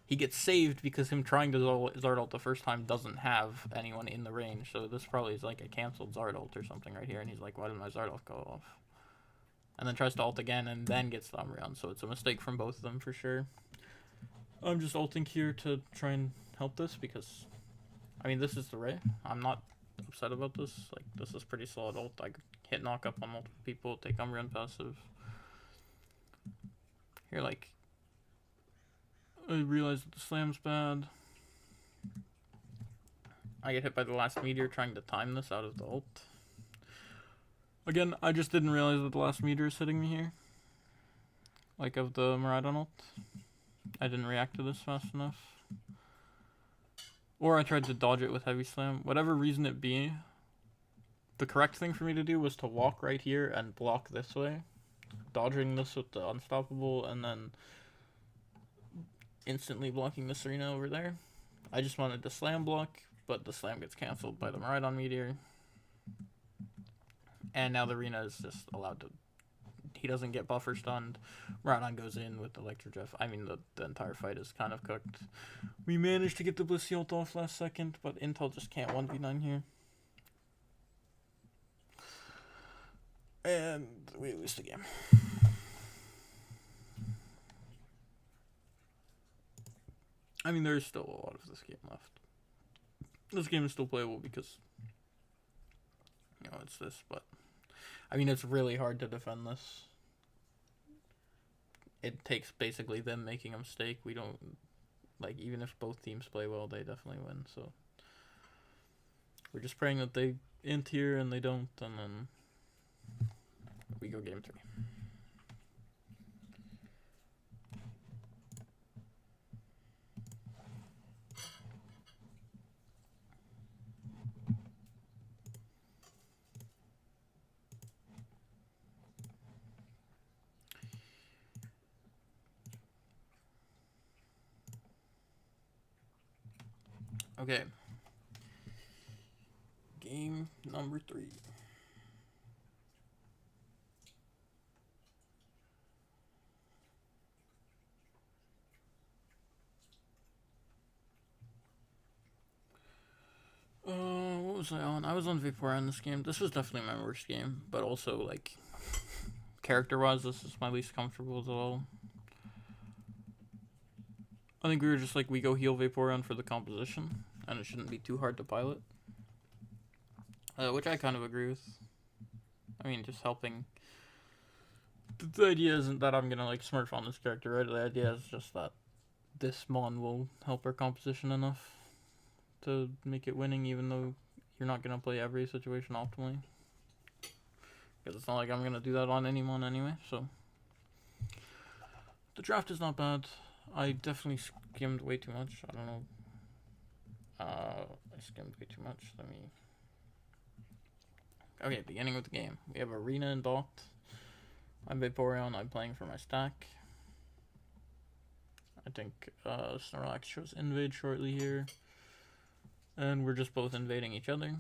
He gets saved because him trying to Zard ult the first time doesn't have anyone in the range. So this probably is like a canceled Zard ult or something right here. And he's like, why did my Zard ult go off? And then tries to ult again and then gets the Umbreon. So it's a mistake from both of them for sure. I'm just ulting here to try and help this because... I mean, this is the Ray. I'm not upset about this. Like, this is pretty solid ult. I hit knock up on multiple people, take Umbreon passive. Here, like, I realize that the slam's bad. I get hit by the last meteor trying to time this out of the ult. Again, I just didn't realize that the last meteor is hitting me here. Like, of the Miraidon ult. I didn't react to this fast enough. Or I tried to dodge it with Heavy Slam. Whatever reason it be, the correct thing for me to do was to walk right here and block this way. Dodging this with the Unstoppable and then instantly blocking the Serena over there. I just wanted to slam block, but the slam gets cancelled by the Miraidon Meteor. And now the Rena is just allowed to... He doesn't get buffer stunned. Miraidon goes in with the Electro Jeff. I mean, the entire fight is kind of cooked. We managed to get the Blissey ult off last second, but Intel just can't 1v9 here. And we lose the game. I mean, there's still a lot of this game left. This game is still playable because, you know, it's this, but... I mean, it's really hard to defend this. It takes basically them making a mistake. We don't, like, even if both teams play well, they definitely win, so. We're just praying that they int here and they don't, and then we go game 3. Okay. Game number 3. What was I on? I was on Vaporeon in this game. This was definitely my worst game, but also, like, character-wise, this is my least comfortable as well. I think we were just like, we go heal Vaporeon for the composition, and it shouldn't be too hard to pilot. Which I kind of agree with. I mean, just helping. The idea isn't that I'm gonna like smurf on this character, right? The idea is just that this mon will help our composition enough to make it winning, even though you're not gonna play every situation optimally. Because it's not like I'm gonna do that on any mon anyway, so. The draft is not bad. I definitely skimmed way too much. I don't know. I skimmed way too much. Let me. Okay, beginning of the game. We have Arena and Bot. I'm Vaporeon. I'm playing for my stack. I think Snorlax shows invade shortly here. And we're just both invading each other.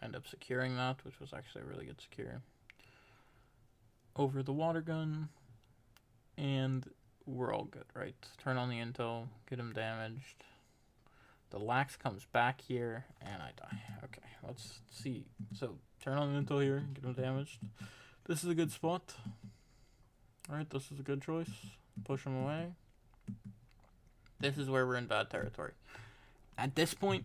I end up securing that, which was actually a really good secure. Over the water gun. And we're all good, right? Turn on the intel, get him damaged. The Lax comes back here, and I die. Okay, let's see. So, turn on the intel here, get him damaged. This is a good spot. Alright, this is a good choice. Push him away. This is where we're in bad territory. At this point,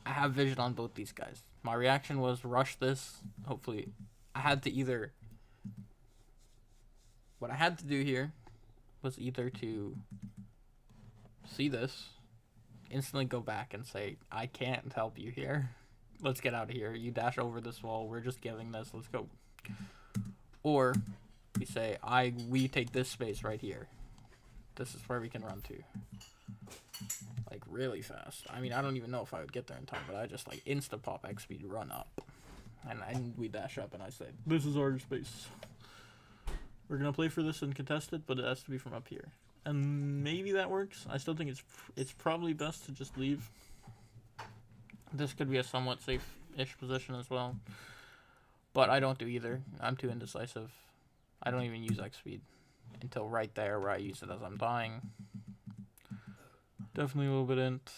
I have vision on both these guys. My reaction was rush this. Hopefully, I had to either... What I had to do here was either to see this, instantly go back and say, I can't help you here. Let's get out of here. You dash over this wall. We're just giving this. Let's go. Or we say, we take this space right here. This is where we can run to. Like, really fast. I mean, I don't even know if I would get there in time, but I just, like, insta-pop X speed, run up. And we dash up, and I say, this is our space. We're going to play for this and contest it, but it has to be from up here. And maybe that works. I still think it's probably best to just leave. This could be a somewhat safe-ish position as well. But I don't do either. I'm too indecisive. I don't even use X speed until right there where I use it as I'm dying. Definitely a little bit int.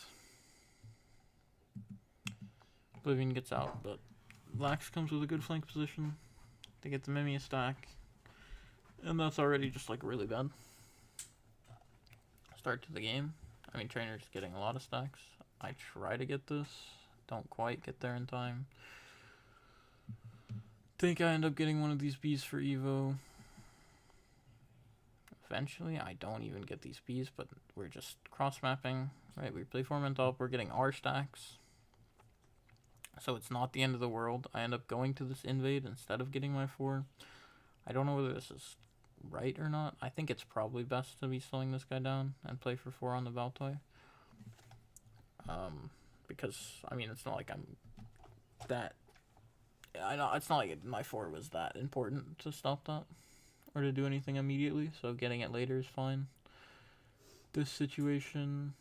Oblivion gets out, but Lax comes with a good flank position. They get the Mimia stack. And that's already just like really bad. Start to the game. I mean, Trainer's getting a lot of stacks. I try to get this. Don't quite get there in time. Think I end up getting one of these bees for Evo. Eventually, I don't even get these bees, but we're just cross-mapping. Right, we play 4 man top. We're getting our stacks. So it's not the end of the world. I end up going to this invade instead of getting my 4. I don't know whether this is right or not. I think it's probably best to be slowing this guy down and play for 4 on the Baltoy. Because, I mean, it's not like I'm that... I know, it's not like my 4 was that important to stop that. Or to do anything immediately, so getting it later is fine. This situation...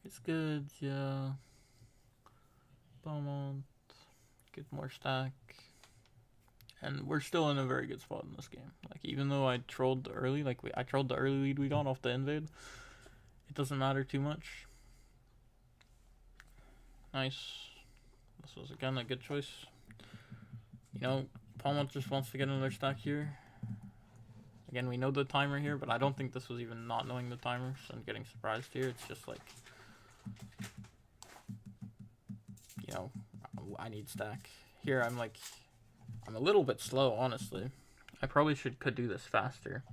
It's good, yeah. Beaumont. Get more stack. And we're still in a very good spot in this game. Like, even though I trolled early, like I trolled the early lead we got off the invade, it doesn't matter too much. Nice. This was again a good choice. You know, Palmont just wants to get another stack here. Again, we know the timer here, but I don't think this was even not knowing the timers and getting surprised here. It's just like, you know, I need stack. Here I'm like, I'm a little bit slow, honestly. I probably could do this faster.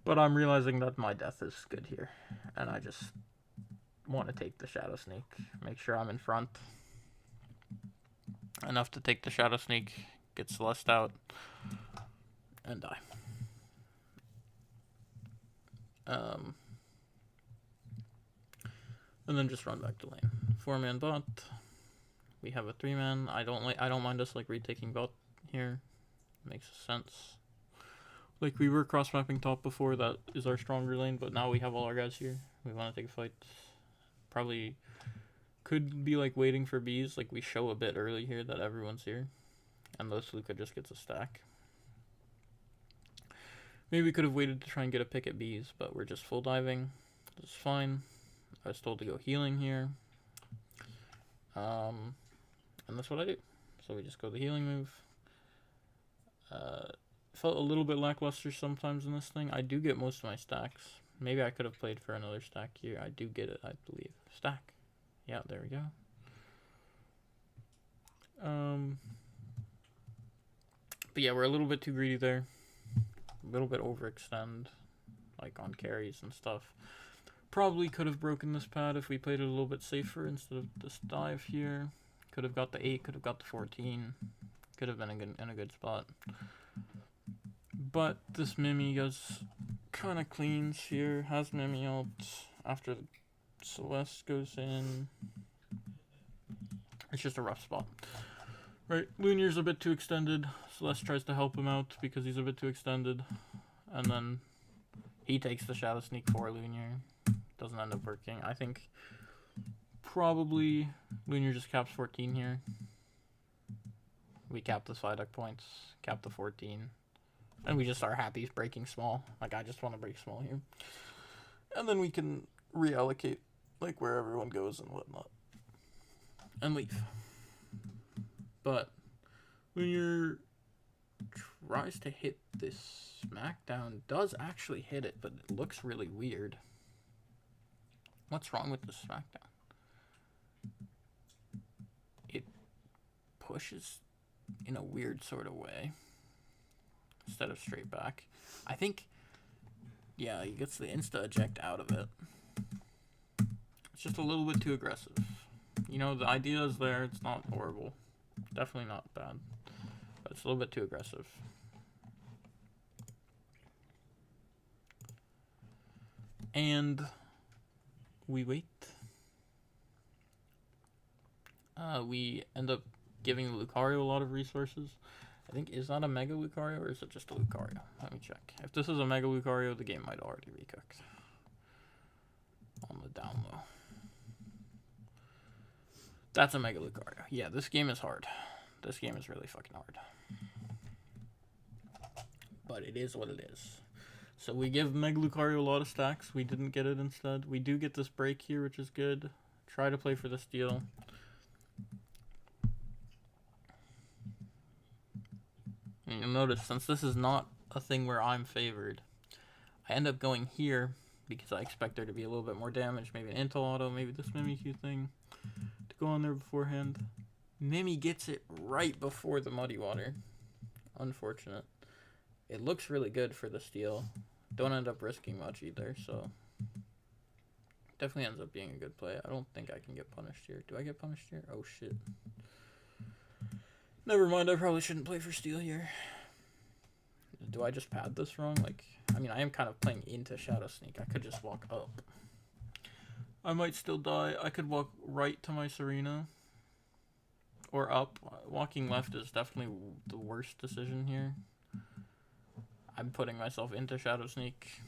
But I'm realizing that my death is good here. And I just want to take the Shadow Sneak. Make sure I'm in front. Enough to take the Shadow Sneak, get Celeste out, and die. And then just run back to lane. 4-man bot. We have a 3-man. I don't mind us like retaking bot here. Makes sense. Like we were cross mapping top before, that is our stronger lane, but now we have all our guys here. We want to take a fight. Probably could be like waiting for bees, like we show a bit early here that everyone's here. And those Luca just gets a stack. Maybe we could have waited to try and get a pick at bees, but we're just full diving. It's fine. I was told to go healing here. And that's what I do. So we just go the healing move. Felt a little bit lackluster sometimes in this thing. I do get most of my stacks. Maybe I could have played for another stack here. I do get it, I believe. Stack. Yeah, there we go. But yeah, we're a little bit too greedy there. A little bit overextend, like on carries and stuff. Probably could have broken this pad if we played it a little bit safer instead of this dive here. Could have got the 8, could have got the 14. Could have been in a good spot. But this Mimi goes kind of cleans here. Has Mimi out after Celeste goes in. It's just a rough spot. Right, Lunier's a bit too extended. Celeste tries to help him out because he's a bit too extended. And then he takes the Shadow Sneak for Lunier. Doesn't end up working. I think probably Lunier just caps 14 here. We cap the Psyduck points, cap the 14. And we just are happy breaking small. Like, I just want to break small here. And then we can reallocate, like, where everyone goes and whatnot. And leave. But Lunier tries to hit this smackdown. Does actually hit it, but it looks really weird. What's wrong with the smackdown? It pushes in a weird sort of way instead of straight back. I think, yeah, he gets the insta eject out of it. It's just a little bit too aggressive. You know, the idea is there. It's not horrible. Definitely not bad. But it's a little bit too aggressive. And we wait. We end up giving Lucario a lot of resources. I think, is that a Mega Lucario or is it just a Lucario? Let me check. If this is a Mega Lucario, the game might already be cooked. On the down low. That's a Mega Lucario. Yeah, this game is hard. This game is really fucking hard. But it is what it is. So we give Mega Lucario a lot of stacks. We didn't get it instead. We do get this break here, which is good. Try to play for the steal. And you'll notice, since this is not a thing where I'm favored, I end up going here because I expect there to be a little bit more damage. Maybe an Intel Auto, maybe this Mimikyu thing to go on there beforehand. Mimi gets it right before the Muddy Water. Unfortunate. It looks really good for the steal. Don't end up risking much either, so definitely ends up being a good play. I don't think I can get punished here. Do I get punished here? Oh shit. Never mind, I probably shouldn't play for steal here. Do I just pad this wrong? Like, I mean, I am kind of playing into Shadow Sneak. I could just walk up. I might still die. I could walk right to my Serena. Or up. Walking left is definitely the worst decision here. I'm putting myself into Shadow Sneak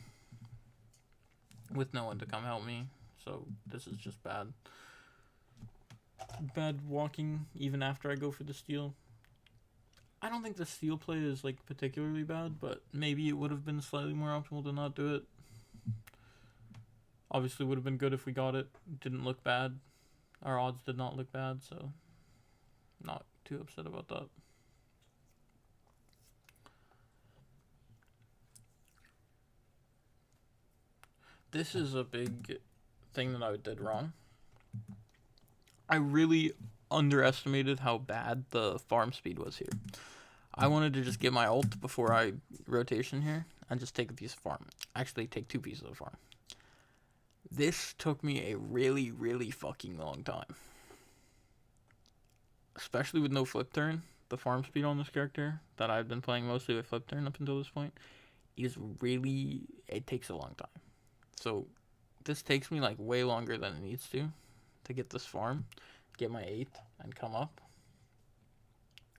with no one to come help me. So this is just bad. Bad walking even after I go for the steal. I don't think the steal play is like particularly bad, but maybe it would have been slightly more optimal to not do it. Obviously would have been good if we got it. Didn't look bad. Our odds did not look bad, so not too upset about that. This is a big thing that I did wrong. I really underestimated how bad the farm speed was here. I wanted to just get my ult before I rotation here and just take a piece of farm. Actually, take 2 pieces of farm. This took me a really, really fucking long time. Especially with no flip turn. The farm speed on this character that I've been playing mostly with flip turn up until this point is really, it takes a long time. So this takes me like way longer than it needs to get this farm, get my 8 and come up.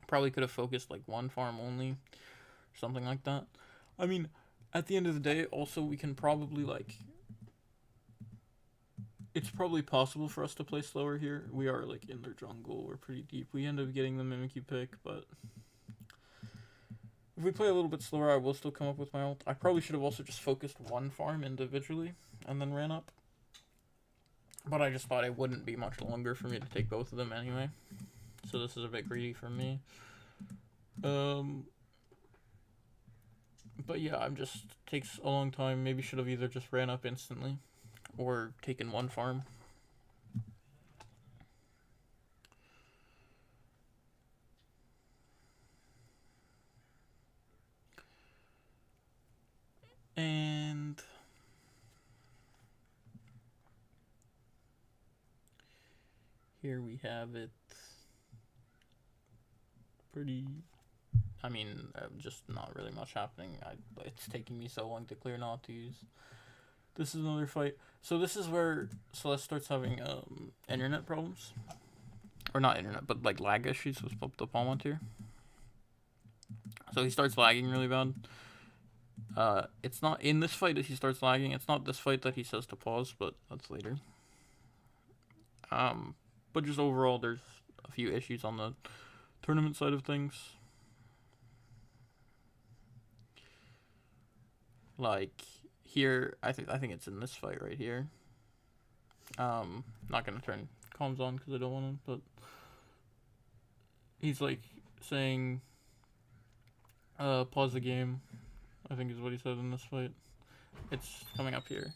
Probably could have focused like 1 farm only, something like that. I mean, at the end of the day, also we can probably like, it's probably possible for us to play slower here. We are like in their jungle, we're pretty deep. We end up getting the Mimikyu pick, but if we play a little bit slower, I will still come up with my ult. I probably should have also just focused 1 farm individually and then ran up. But I just thought it wouldn't be much longer for me to take both of them anyway. So this is a bit greedy for me. But yeah, I'm just takes a long time. Maybe should have either just ran up instantly or taken one farm. And here we have it. Pretty, I mean, just not really much happening. It's taking me so long to clear Naughties. This is another fight. So this is where Celeste starts having internet problems. Or not internet, but like lag issues with the Palmontier. So he starts lagging really bad. It's not in this fight that he starts lagging. It's not this fight that he says to pause, but that's later. But just overall, there's a few issues on the tournament side of things. Like here, I think it's in this fight right here. Not gonna turn comms on because I don't want to, but he's like saying, pause the game, I think is what he said in this fight. It's coming up here.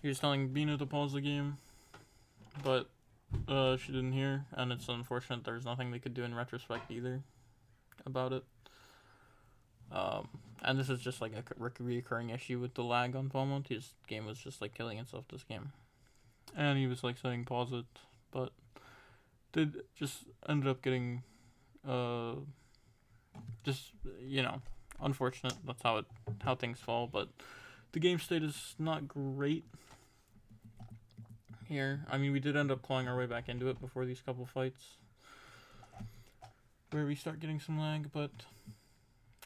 He was telling Bina to pause the game, but she didn't hear, and it's unfortunate there's nothing they could do in retrospect either about it. And this is just like a recurring issue with the lag on Palmont. His game was just like killing itself this game. And he was like saying pause it, but did just ended up getting just, you know, unfortunate. That's how things fall, but the game state is not great here. I mean, we did end up clawing our way back into it before these couple fights where we start getting some lag, but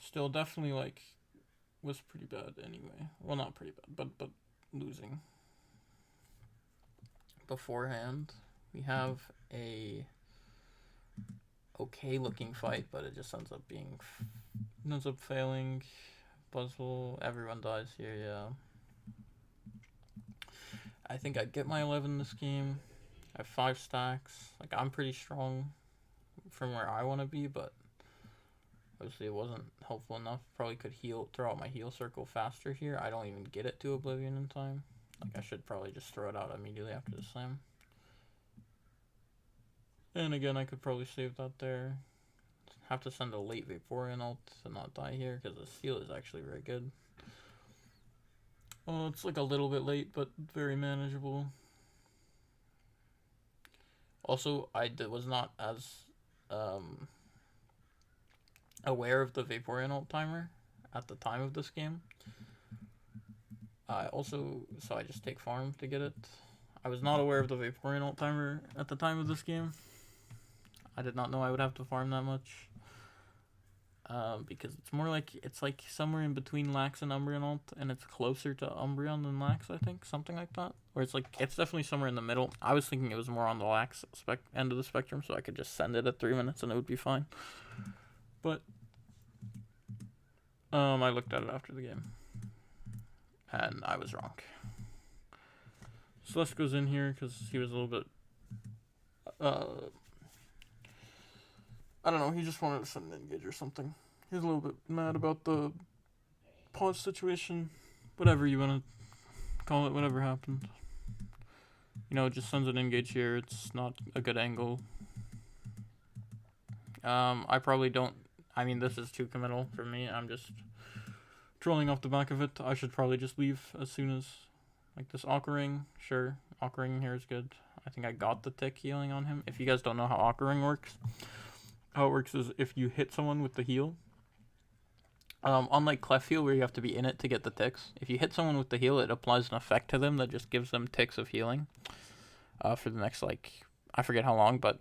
still definitely like was pretty bad anyway. Well, not pretty bad, but losing. Beforehand, we have a okay looking fight, but it just ends up failing. Puzzle, everyone dies here, yeah. I think I'd get my 11 this game. I have 5 stacks. Like, I'm pretty strong from where I want to be, but obviously it wasn't helpful enough. Probably could throw out my heal circle faster here. I don't even get it to Oblivion in time. Like, I should probably just throw it out immediately after the slam. And again, I could probably save that there. Have to send a late Vaporeon ult to not die here, because the steal is actually very good. Oh, it's like a little bit late, but very manageable. Also, I was not as aware of the Vaporeon ult timer at the time of this game. So I just take farm to get it. I was not aware of the Vaporeon ult timer at the time of this game. I did not know I would have to farm that much. Because it's like somewhere in between Lax and Umbreon ult, and it's closer to Umbreon than Lax, I think, something like that. Or it's definitely somewhere in the middle. I was thinking it was more on the Lax end of the spectrum, so I could just send it at 3 minutes and it would be fine. But I looked at it after the game, and I was wrong. Celeste goes in here because he was a little bit I don't know, he just wanted to send an engage or something. He was a little bit mad about the pause situation. Whatever you want to call it, whatever happened. You know, it just sends an engage here. It's not a good angle. I probably don't... I mean, this is too committal for me. I'm just trolling off the back of it. I should probably just leave as soon as... Like this Aquaring. Sure, Aquaring here is good. I think I got the tick healing on him. If you guys don't know how Aquaring works... How it works is if you hit someone with the heal, unlike Clef Heal where you have to be in it to get the ticks, if you hit someone with the heal, it applies an effect to them that just gives them ticks of healing for the next, like, I forget how long, but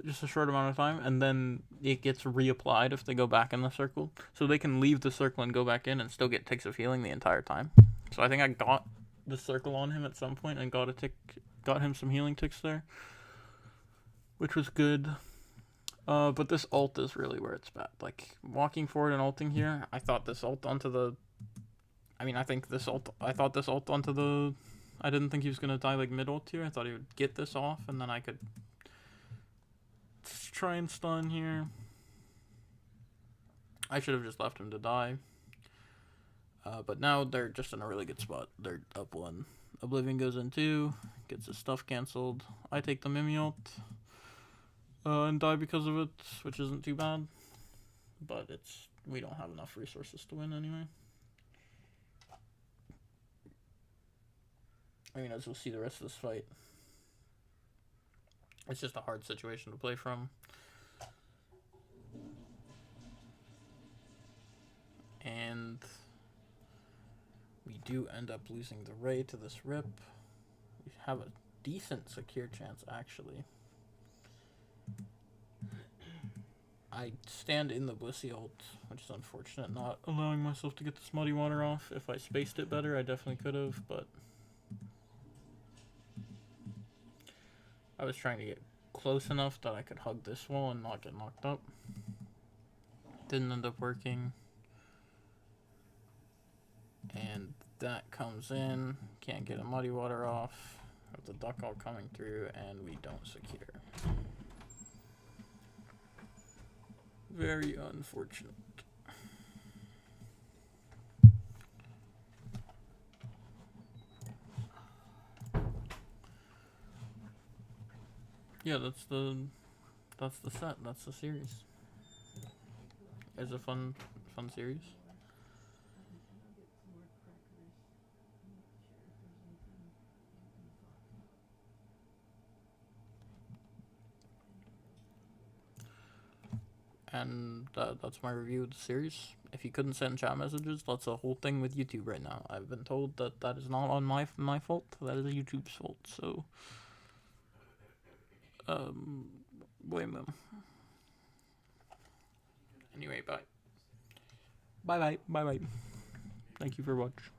just a short amount of time, and then it gets reapplied if they go back in the circle. So they can leave the circle and go back in and still get ticks of healing the entire time. So I think I got the circle on him at some point and got him some healing ticks there, which was good. But this ult is really where it's bad. Like, walking forward and ulting here, I thought this ult onto the I mean, I think this ult. I thought this ult onto the. I didn't think he was gonna die like mid ult here. I thought he would get this off, and then I could try and stun here. I should have just left him to die. But now they're just in a really good spot. They're up 1. Oblivion goes in 2, gets his stuff cancelled. I take the Mimi ult and die because of it, which isn't too bad. But we don't have enough resources to win anyway. I mean, as we'll see the rest of this fight, it's just a hard situation to play from. And we do end up losing the Ray to this rip. We have a decent secure chance, actually. I stand in the Blissey ult, which is unfortunate, not allowing myself to get this muddy water off. If I spaced it better, I definitely could have, but I was trying to get close enough that I could hug this wall and not get knocked up. Didn't end up working. And that comes in. Can't get a muddy water off. With the duck all coming through, and we don't secure. Very unfortunate. Yeah, that's the set. That's the series. It's a fun series. And that's my review of the series. If you couldn't send chat messages, that's a whole thing with YouTube right now. I've been told that is not on my fault. That is YouTube's fault. So, blame them. Anyway, bye. Bye. Thank you for watching.